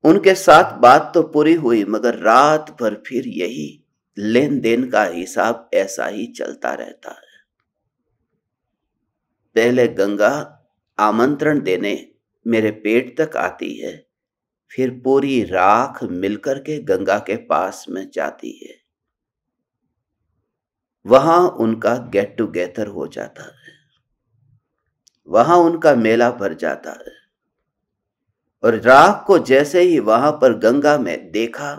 उनके साथ बात तो पूरी हुई, मगर रात भर फिर यही लेन देन का हिसाब ऐसा ही चलता रहता है। पहले गंगा आमंत्रण देने मेरे पेट तक आती है, फिर पूरी राख मिलकर के गंगा के पास में जाती है। वहां उनका गेट टुगेदर हो जाता है, वहां उनका मेला भर जाता है। और राख को जैसे ही वहां पर गंगा में देखा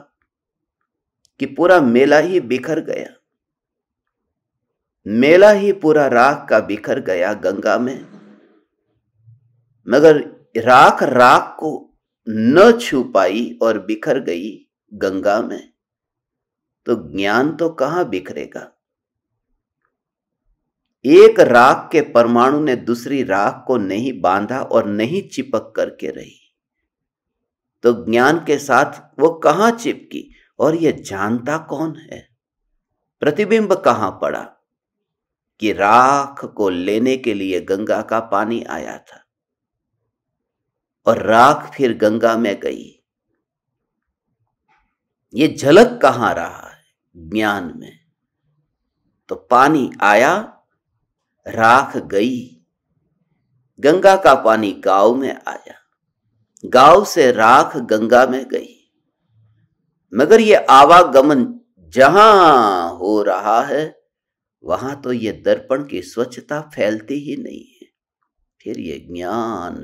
कि पूरा मेला ही बिखर गया, मेला ही पूरा राख का बिखर गया गंगा में, मगर राख राख को न छू पाई और बिखर गई गंगा में, तो ज्ञान तो कहां बिखरेगा। एक राख के परमाणु ने दूसरी राख को नहीं बांधा और नहीं चिपक करके रही, तो ज्ञान के साथ वो कहां चिपकी। और ये जानता कौन है? प्रतिबिंब कहां पड़ा कि राख को लेने के लिए गंगा का पानी आया था, और राख फिर गंगा में गई। ये झलक कहां रहा है? ज्ञान में। तो पानी आया, राख गई, गंगा का पानी गांव में आया, गांव से राख गंगा में गई। मगर ये आवागमन जहां हो रहा है, वहां तो ये दर्पण की स्वच्छता फैलती ही नहीं है। फिर ये ज्ञान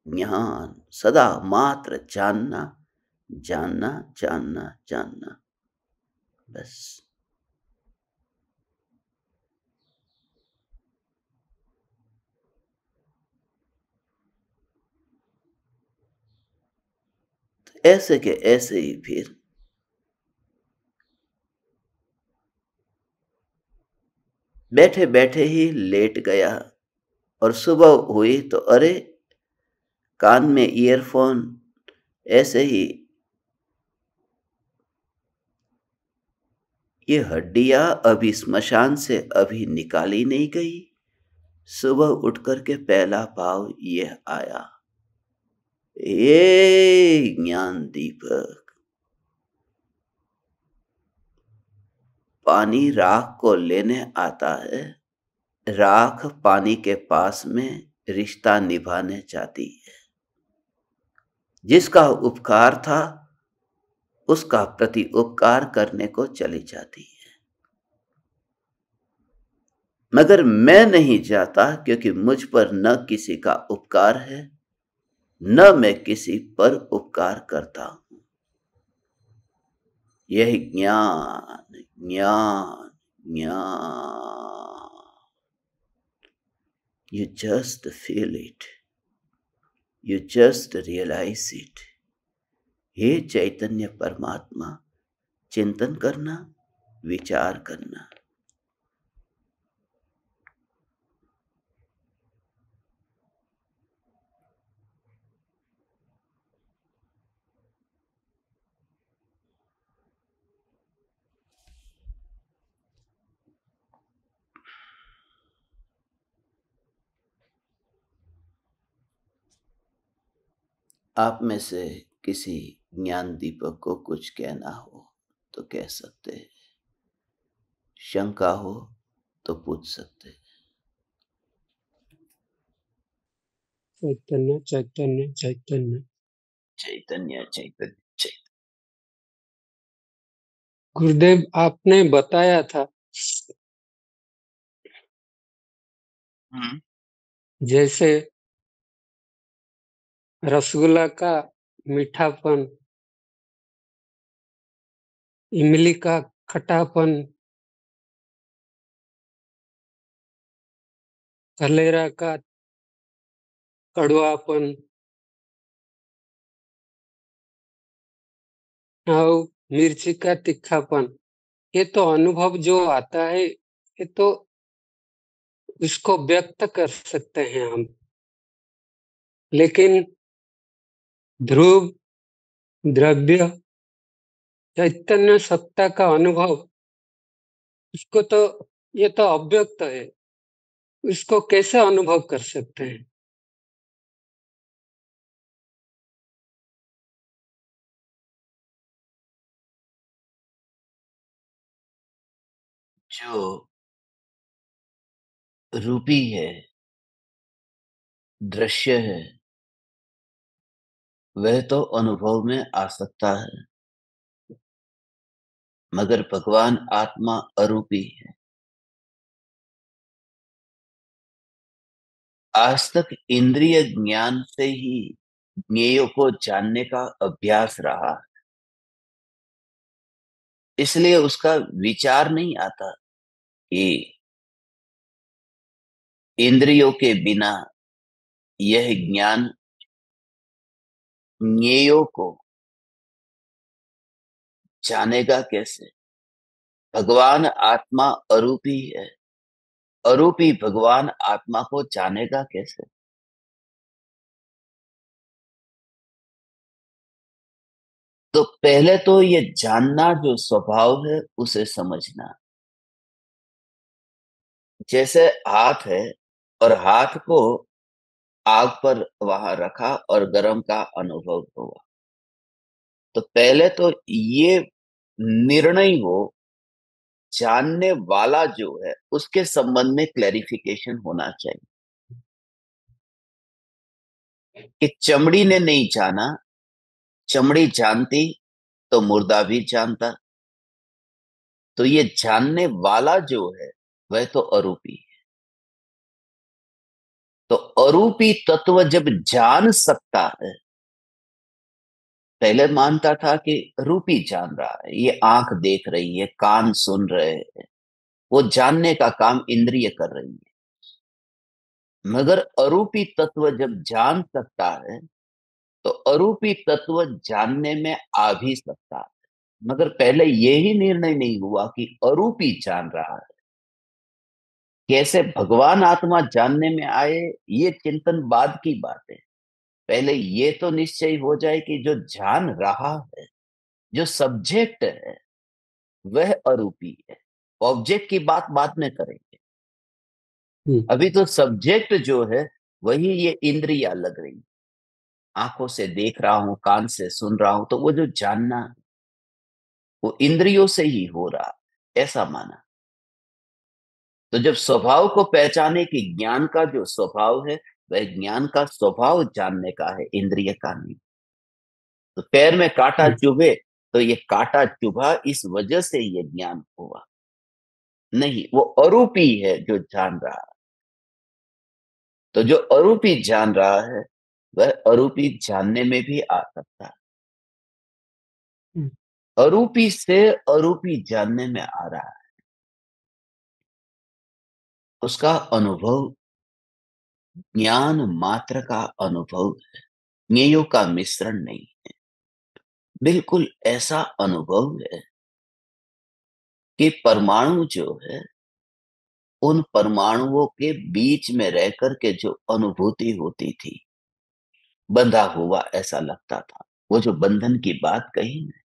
ज्ञान सदा मात्र जानना जानना जानना जानना, बस। ऐसे के ऐसे ही फिर बैठे बैठे ही लेट गया। और सुबह हुई तो अरे, कान में ईयरफोन ऐसे ही, ये हड्डियां अभी स्मशान से अभी निकाली नहीं गई। सुबह उठ करके पहला भाव ये आया, ये ज्ञान दीपक, पानी राख को लेने आता है, राख पानी के पास में रिश्ता निभाने चाहती है। जिसका उपकार था उसका प्रति उपकार करने को चली जाती है। मगर मैं नहीं जाता, क्योंकि मुझ पर न किसी का उपकार है, न मैं किसी पर उपकार करता हूं। यह ज्ञान ज्ञान ज्ञान। You just feel it. You just realize it. हे चैतन्य परमात्मा, चिंतन करना, विचार करना। आप में से किसी ज्ञान दीपक को कुछ कहना हो तो कह सकते हैं, शंका हो तो पूछ सकते हैं। चैतन्य चैतन्य चैतन्य चैतन्य चैतन्य चैतन्य। गुरुदेव, आपने बताया था जैसे रसगुल्ला का मीठापन, इमली का खटापन, कलेरा का कड़वापन और मिर्ची का तीखापन, ये तो अनुभव जो आता है, ये तो इसको व्यक्त कर सकते हैं हम। लेकिन ध्रुव, द्रव्य, चैतन्य सत्ता का अनुभव, इसको तो ये तो अव्यक्त है, इसको कैसे अनुभव कर सकते हैं? जो रूपी है, दृश्य है, वह तो अनुभव में आ सकता है, मगर भगवान आत्मा अरूपी है। आज तक इंद्रिय ज्ञान से ही ज्ञेयों को जानने का अभ्यास रहा, इसलिए उसका विचार नहीं आता कि इंद्रियों के बिना यह ज्ञान ज्ञेयों को जानेगा कैसे। भगवान आत्मा अरूपी है, अरूपी भगवान आत्मा को जानेगा कैसे। तो पहले तो ये जानना जो स्वभाव है उसे समझना। जैसे हाथ है और हाथ को आग पर वहां रखा और गर्म का अनुभव हुआ, तो पहले तो ये निर्णय हो, जानने वाला जो है उसके संबंध में क्लैरिफिकेशन होना चाहिए कि चमड़ी ने नहीं जाना, चमड़ी जानती तो मुर्दा भी जानता। तो ये जानने वाला जो है वह तो अरूपी है। तो अरूपी तत्व जब जान सकता है, पहले मानता था कि रूपी जान रहा है, ये आंख देख रही है, कान सुन रहे हैं, वो जानने का काम इंद्रिय कर रही है। मगर अरूपी तत्व जब जान सकता है तो अरूपी तत्व जानने में आ भी सकता है। मगर पहले यही निर्णय नहीं हुआ कि अरूपी जान रहा है। कैसे भगवान आत्मा जानने में आए, ये चिंतन बाद की बात है। पहले ये तो निश्चय हो जाए कि जो जान रहा है, जो सब्जेक्ट है, वह अरूपी है। ऑब्जेक्ट की बात बाद में करेंगे। अभी तो सब्जेक्ट जो है वही ये इंद्रियां लग रही, आंखों से देख रहा हूं, कान से सुन रहा हूं, तो वो जो जानना है वो इंद्रियों से ही हो रहा, ऐसा माना। तो जब स्वभाव को पहचाने कि ज्ञान का जो स्वभाव है वह ज्ञान का स्वभाव जानने का है, इंद्रिय का नहीं। तो पैर में कांटा चुभे तो ये कांटा चुभा इस वजह से ये ज्ञान हुआ, नहीं, वो अरूपी है जो जान रहा है। तो जो अरूपी जान रहा है वह अरूपी जानने में भी आ सकता है, अरूपी से अरूपी जानने में आ रहा है। उसका अनुभव ज्ञान मात्र का अनुभव है, ज्ञेयों का मिश्रण नहीं। बिल्कुल ऐसा अनुभव है कि परमाणु जो है, उन परमाणुओं के बीच में रह कर के जो अनुभूति होती थी, बंधा हुआ ऐसा लगता था। वो जो बंधन की बात कही ना,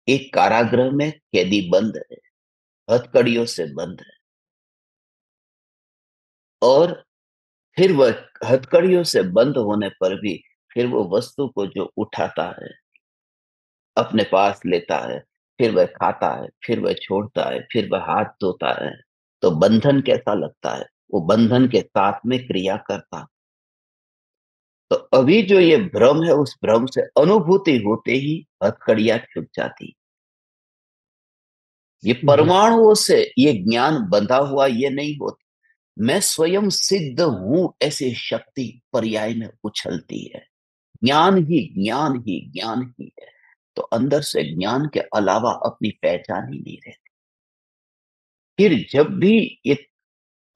एक कारागृह में कैदी बंद है, हथकड़ियों से बंद है, और फिर वह हथकड़ियों से बंद होने पर भी फिर वो वस्तु को जो उठाता है, अपने पास लेता है, फिर वह खाता है, फिर वह छोड़ता है, फिर वह हाथ धोता है, तो बंधन कैसा लगता है? वो बंधन के साथ में क्रिया करता। तो अभी जो ये भ्रम है, उस भ्रम से अनुभूति होते ही हथकड़ियां छूट जाती। ये परमाणुओं से ये ज्ञान बंधा हुआ ये नहीं होता। मैं स्वयं सिद्ध हूं ऐसी शक्ति पर्याय में उछलती है। ज्ञान ही ज्ञान ही ज्ञान ही है। तो अंदर से ज्ञान के अलावा अपनी पहचान ही नहीं रहती। फिर जब भी ये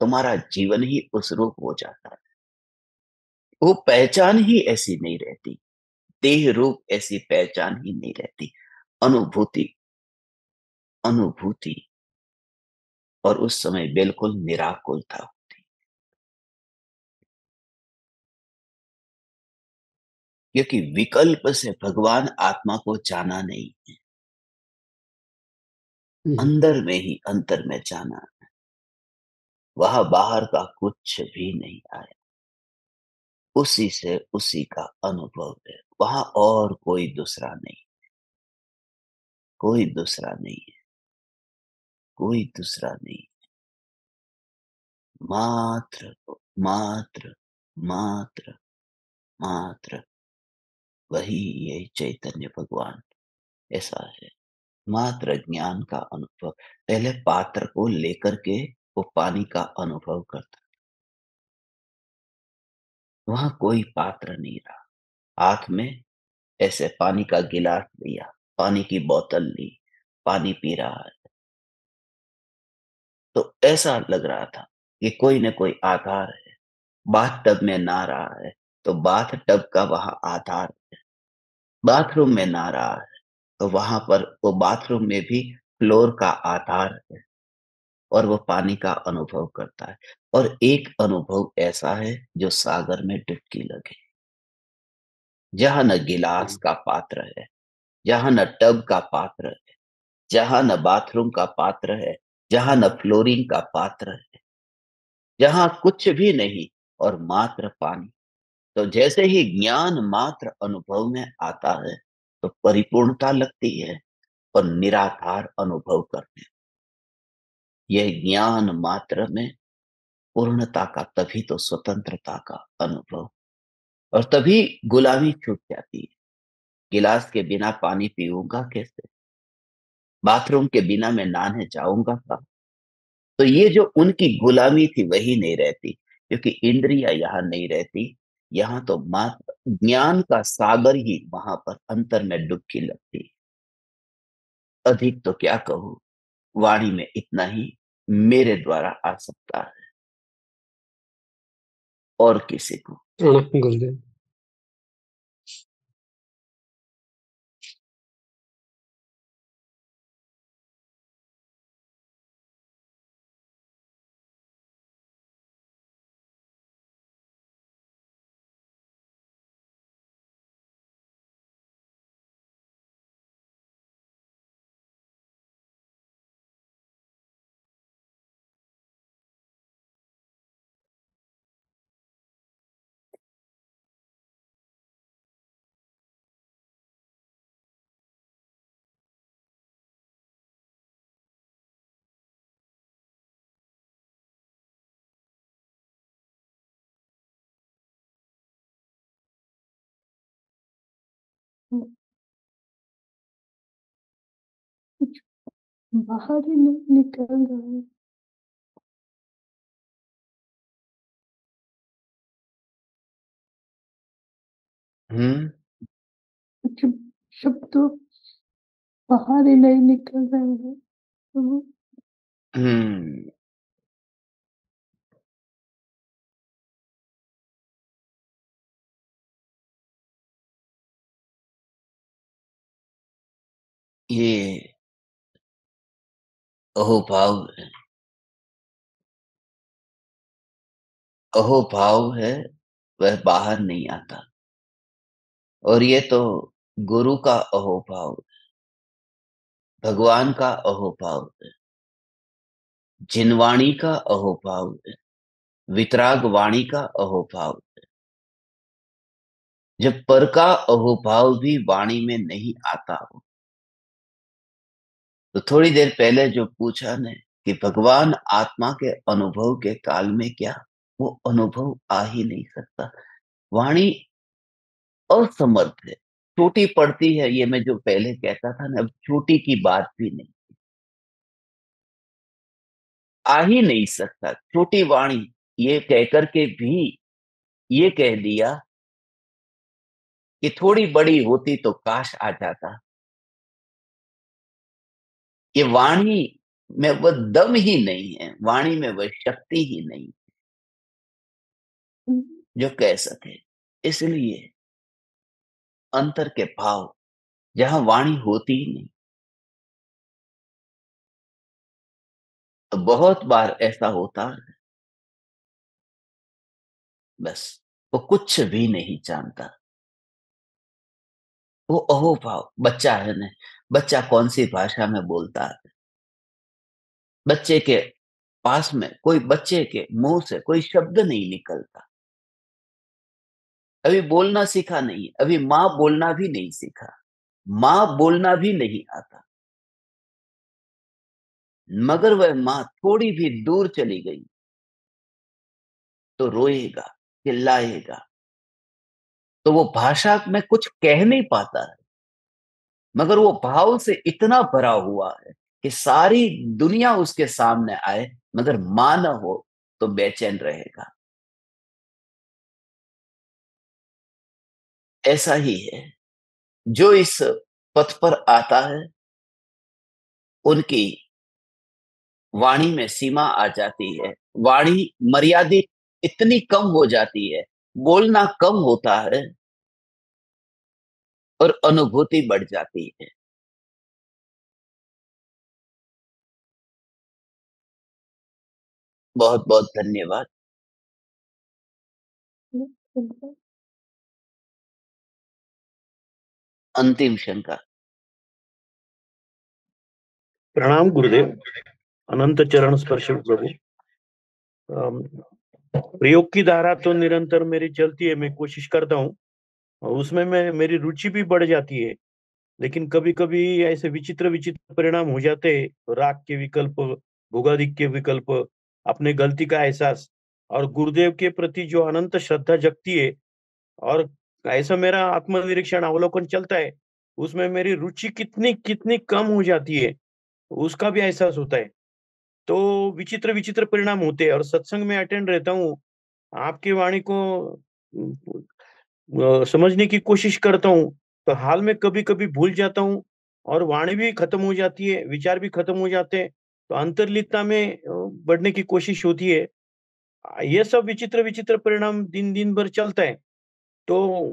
तुम्हारा जीवन ही उस रूप हो जाता है, वो पहचान ही ऐसी नहीं रहती। देह रूप ऐसी पहचान ही नहीं रहती। अनुभूति, अनुभूति, और उस समय बिल्कुल निराकुलता होती। क्योंकि विकल्प से भगवान आत्मा को जाना नहीं है, अंदर में ही अंतर में जाना। वहां बाहर का कुछ भी नहीं आया, उसी से उसी का अनुभव है। वहां और कोई दूसरा नहीं, कोई दूसरा नहीं है, कोई दूसरा नहीं। मात्र, मात्र, मात्र, मात्र वही ये चैतन्य भगवान ऐसा है। मात्र ज्ञान का अनुभव। पहले पात्र को लेकर के वो पानी का अनुभव करता, वहां कोई पात्र नहीं रहा। हाथ में ऐसे पानी का गिलास लिया, पानी की बोतल ली, पानी पी रहा है, तो ऐसा लग रहा था कि कोई न कोई आधार है। बाथ टब में नहा रहा है, तो बाथ टब का वहां आधार है। बाथरूम में नहा रहा है, तो वहां पर वो बाथरूम में भी फ्लोर का आधार है, और वो पानी का अनुभव करता है। और एक अनुभव ऐसा है जो सागर में डुबकी लगे, जहां न गिलास का पात्र है, जहां न टब का पात्र है, जहां न बाथरूम का पात्र है, जहां न फ्लोरिंग का पात्र है, जहां कुछ भी नहीं, और मात्र पानी। तो जैसे ही ज्ञान मात्र अनुभव में आता है, तो परिपूर्णता लगती है, और निराकार अनुभव करते हैं। यह ज्ञान मात्र में पूर्णता का, तभी तो स्वतंत्रता का अनुभव, और तभी गुलामी छूट जाती है। गिलास के बिना पानी पीऊंगा कैसे? बाथरूम के बिना मैं नहाने जाऊंगा कब? तो ये जो उनकी गुलामी थी वही नहीं रहती, क्योंकि इंद्रिया यहाँ नहीं रहती। यहाँ तो मात्र ज्ञान का सागर ही वहां पर अंतर में डुबकी लगती। अधिक तो क्या कहूं, वाणी में इतना ही मेरे द्वारा आ सकता है, और किसी को। प्रणाम गुरुदेव। कुछ बाहर ही नहीं निकल रहा है। हम्म, कुछ शब्द बाहर ही नहीं निकल रहे हैं। तो हम्म। ये अहोभाव है, अहोभाव है, वह बाहर नहीं आता। और ये तो गुरु का अहोभाव, भगवान का अहोभाव है, जिनवाणी का अहोभाव है, वितराग वाणी का अहोभाव है। जब पर का अहोभाव भी वाणी में नहीं आता हो, तो थोड़ी देर पहले जो पूछा ने कि भगवान आत्मा के अनुभव के काल में क्या, वो अनुभव आ ही नहीं सकता। वाणी असमर्थ है, छोटी पड़ती है। ये मैं जो पहले कहता था ना, अब छोटी की बात भी नहीं, आ ही नहीं सकता। छोटी वाणी ये कहकर के भी ये कह दिया कि थोड़ी बड़ी होती तो काश आ जाता। ये वाणी में वह दम ही नहीं है, वाणी में वह शक्ति ही नहीं जो कह सके। इसलिए अंतर के भाव जहां वाणी होती ही नहीं। तो बहुत बार ऐसा होता है, बस वो कुछ भी नहीं जानता। वो अहोभाव बच्चा है ना, बच्चा कौन सी भाषा में बोलता है? बच्चे के पास में कोई, बच्चे के मुंह से कोई शब्द नहीं निकलता। अभी बोलना सीखा नहीं, अभी माँ बोलना भी नहीं सीखा, माँ बोलना भी नहीं आता। मगर वह माँ थोड़ी भी दूर चली गई तो रोएगा, चिल्लाएगा। तो वो भाषा में कुछ कह नहीं पाता है, मगर वो भाव से इतना भरा हुआ है कि सारी दुनिया उसके सामने आए, मगर मां न हो तो बेचैन रहेगा। ऐसा ही है, जो इस पथ पर आता है, उनकी वाणी में सीमा आ जाती है, वाणी मर्यादित इतनी कम हो जाती है, बोलना कम होता है और अनुभूति बढ़ जाती है। बहुत बहुत धन्यवाद। अंतिम शंका। प्रणाम गुरुदेव, अनंत चरण स्पर्श प्रभु। प्रयोग की धारा तो निरंतर मेरी चलती है, मैं कोशिश करता हूँ और उसमें मैं मेरी रुचि भी बढ़ जाती है। लेकिन कभी कभी ऐसे विचित्र विचित्र परिणाम हो जाते हैं, राग के विकल्प, भोगादिक के विकल्प, अपने गलती का एहसास और गुरुदेव के प्रति जो अनंत श्रद्धा जगती है, और ऐसा मेरा आत्मनिरीक्षण अवलोकन चलता है, उसमें मेरी रुचि कितनी कितनी कम हो जाती है, उसका भी एहसास होता है। तो विचित्र विचित्र परिणाम होते हैं और सत्संग में अटेंड रहता हूँ, आपकी वाणी को समझने की कोशिश करता हूँ, तो हाल में कभी-कभी भूल जाता हूँ और वाणी भी खत्म हो जाती है, विचार भी खत्म हो जाते हैं, तो अंतर्लीनता में बढ़ने की कोशिश होती है। ये सब विचित्र-विचित्र परिणाम दिन-दिन भर चलता है, तो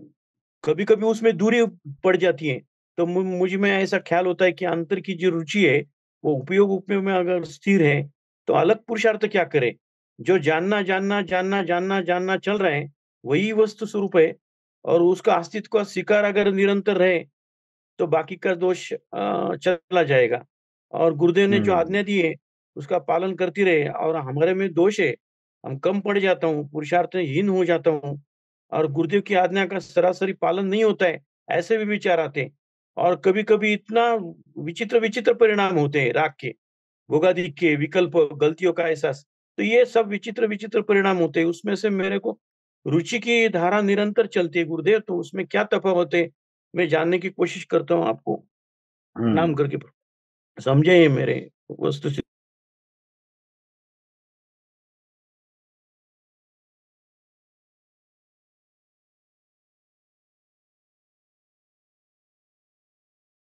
कभी-कभी उसमें दूरी पड़ जाती है। तो मुझ में ऐसा ख्याल होता है कि अंतर की जो रुचि है, वो उपयोग-उपयोग में अगर स्थिर है, तो अलग पुरुषार्थ क्या करे? जो जानना, जानना, जानना, जानना, जानना चल रहा है, वही वस्तु स्वरूप है और उसका अस्तित्व का स्वीकार अगर निरंतर रहे, तो बाकी का दोष चला जाएगा। और गुरुदेव ने जो आज्ञा दी है, उसका पालन करती रहे और हमारे में दोष है, हम कम पड़ जाता हूँ, पुरुषार्थहीन हो जाता हूँ और गुरुदेव की आज्ञा का सरासरि पालन नहीं होता है, ऐसे भी विचार आते हैं। और कभी-कभी इतना विचित्र-विचित्र परिणाम होते हैं राग के, भोगादिक के, विकल्प, गलतियों का एहसास। तो ये सब विचित्र-विचित्र परिणाम होते हैं, उसमें से मेरे को रुचि की धारा निरंतर चलती है गुरुदेव, तो उसमें क्या तफ़ावत है? मैं जानने की कोशिश करता हूँ आपको प्रणाम करके। समझे ये मेरे वस्तुस्थिति।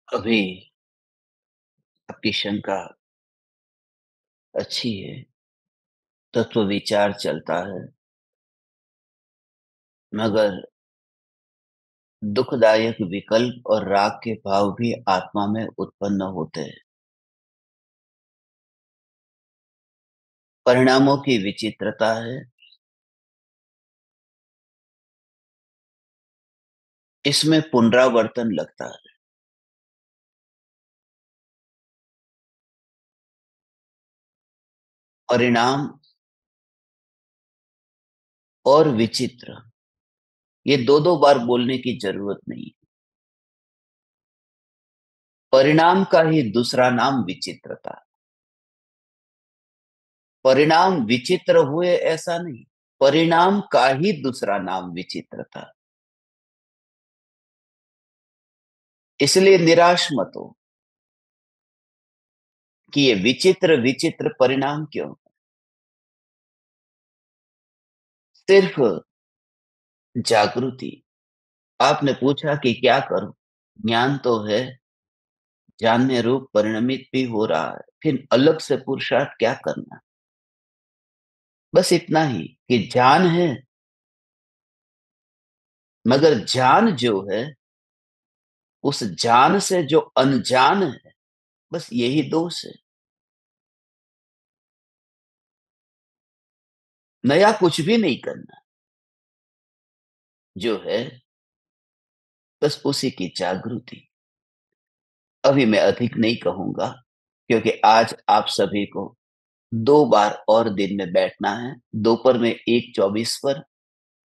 अभी आपकी शंका अच्छी है, तत्व विचार चलता है, मगर दुखदायक विकल्प और राग के भाव भी आत्मा में उत्पन्न होते हैं। परिणामों की विचित्रता है, इसमें पुनरावर्तन लगता है। परिणाम और विचित्र, ये दो बार बोलने की जरूरत नहीं। परिणाम का ही दूसरा नाम विचित्रता। परिणाम विचित्र हुए ऐसा नहीं, परिणाम का ही दूसरा नाम विचित्रता। इसलिए निराश मत हो कि ये विचित्र विचित्र परिणाम क्यों। सिर्फ जागृति। आपने पूछा कि क्या करूं, ज्ञान तो है, जानने रूप परिणमित भी हो रहा है, फिर अलग से पुरुषार्थ क्या करना। बस इतना ही कि जान है, मगर जान जो है उस जान से जो अनजान है, बस यही दोष है। नया कुछ भी नहीं करना, जो है बस उसी की जागृति। अभी मैं अधिक नहीं कहूंगा, क्योंकि आज आप सभी को 2 बार और दिन में बैठना है। दोपहर में 1:24 पर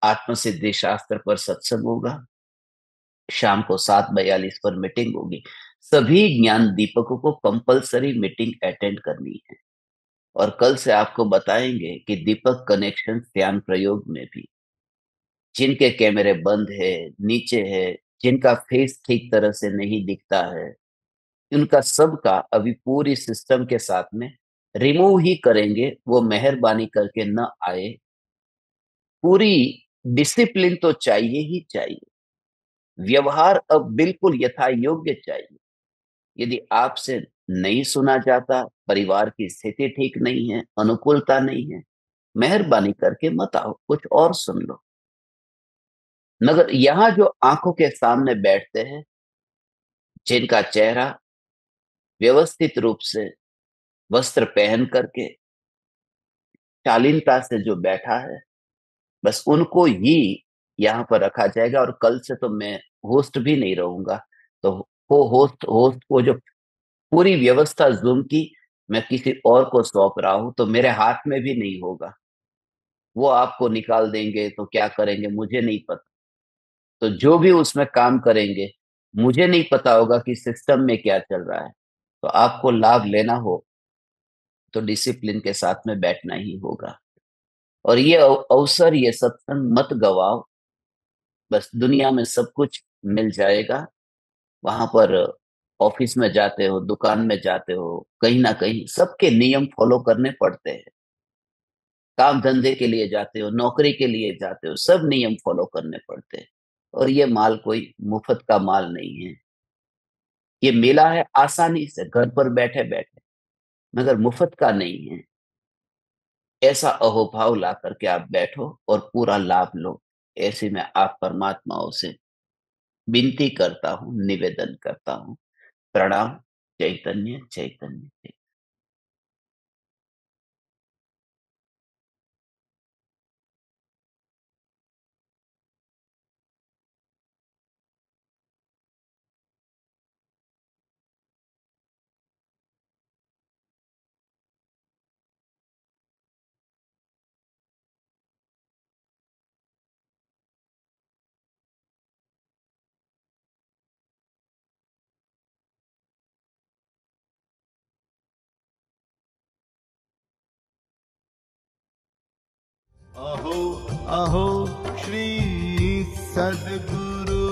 आत्मसिद्धि शास्त्र पर सत्संग होगा, शाम को 7:42 पर मीटिंग होगी। सभी ज्ञान दीपकों को कंपलसरी मीटिंग अटेंड करनी है। और कल से आपको बताएंगे कि दीपक कनेक्शन ध्यान प्रयोग में भी जिनके कैमरे बंद है, नीचे है, जिनका फेस ठीक तरह से नहीं दिखता है, उनका सबका अभी पूरी सिस्टम के साथ में रिमूव ही करेंगे। वो मेहरबानी करके न आए। पूरी डिसिप्लिन तो चाहिए ही चाहिए, व्यवहार अब बिल्कुल यथा योग्य चाहिए। यदि आपसे नहीं सुना जाता, परिवार की स्थिति ठीक नहीं है, अनुकूलता नहीं है, मेहरबानी करके मत आओ, कुछ और सुन लो। मगर यहां जो आंखों के सामने बैठते हैं, जिनका चेहरा व्यवस्थित रूप से वस्त्र पहन करके शालीनता से जो बैठा है, बस उनको ही यहाँ पर रखा जाएगा। और कल से तो मैं होस्ट भी नहीं रहूंगा, तो वो होस्ट वो जो पूरी व्यवस्था जूम की मैं किसी और को सौंप रहा हूं, तो मेरे हाथ में भी नहीं होगा। वो आपको निकाल देंगे तो क्या करेंगे मुझे नहीं पता। तो जो भी उसमें काम करेंगे, मुझे नहीं पता होगा कि सिस्टम में क्या चल रहा है। तो आपको लाभ लेना हो तो डिसिप्लिन के साथ में बैठना ही होगा। और ये अवसर, ये सत्संग मत गवाओ। बस दुनिया में सब कुछ मिल जाएगा। वहां पर ऑफिस में जाते हो, दुकान में जाते हो, कहीं ना कहीं सबके नियम फॉलो करने पड़ते हैं। काम धंधे के लिए जाते हो, नौकरी के लिए जाते हो, सब नियम फॉलो करने पड़ते हैं। और ये माल कोई मुफ्त का माल नहीं है। ये मिला है आसानी से, घर पर बैठे बैठे, मगर मुफ्त का नहीं है। ऐसा अहोभाव ला करके आप बैठो और पूरा लाभ लो। ऐसे में आप परमात्माओं से विनती करता हूं, निवेदन करता हूं। प्रणाम। चैतन्य चैतन्य। अहो अहो श्री सद्गुरु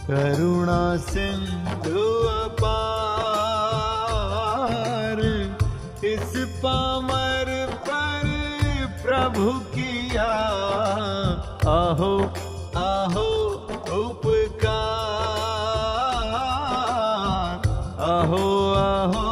करुणा सिंधु अपार, इस पामर पर प्रभु किया अहो अहो उपकार। अहो अहो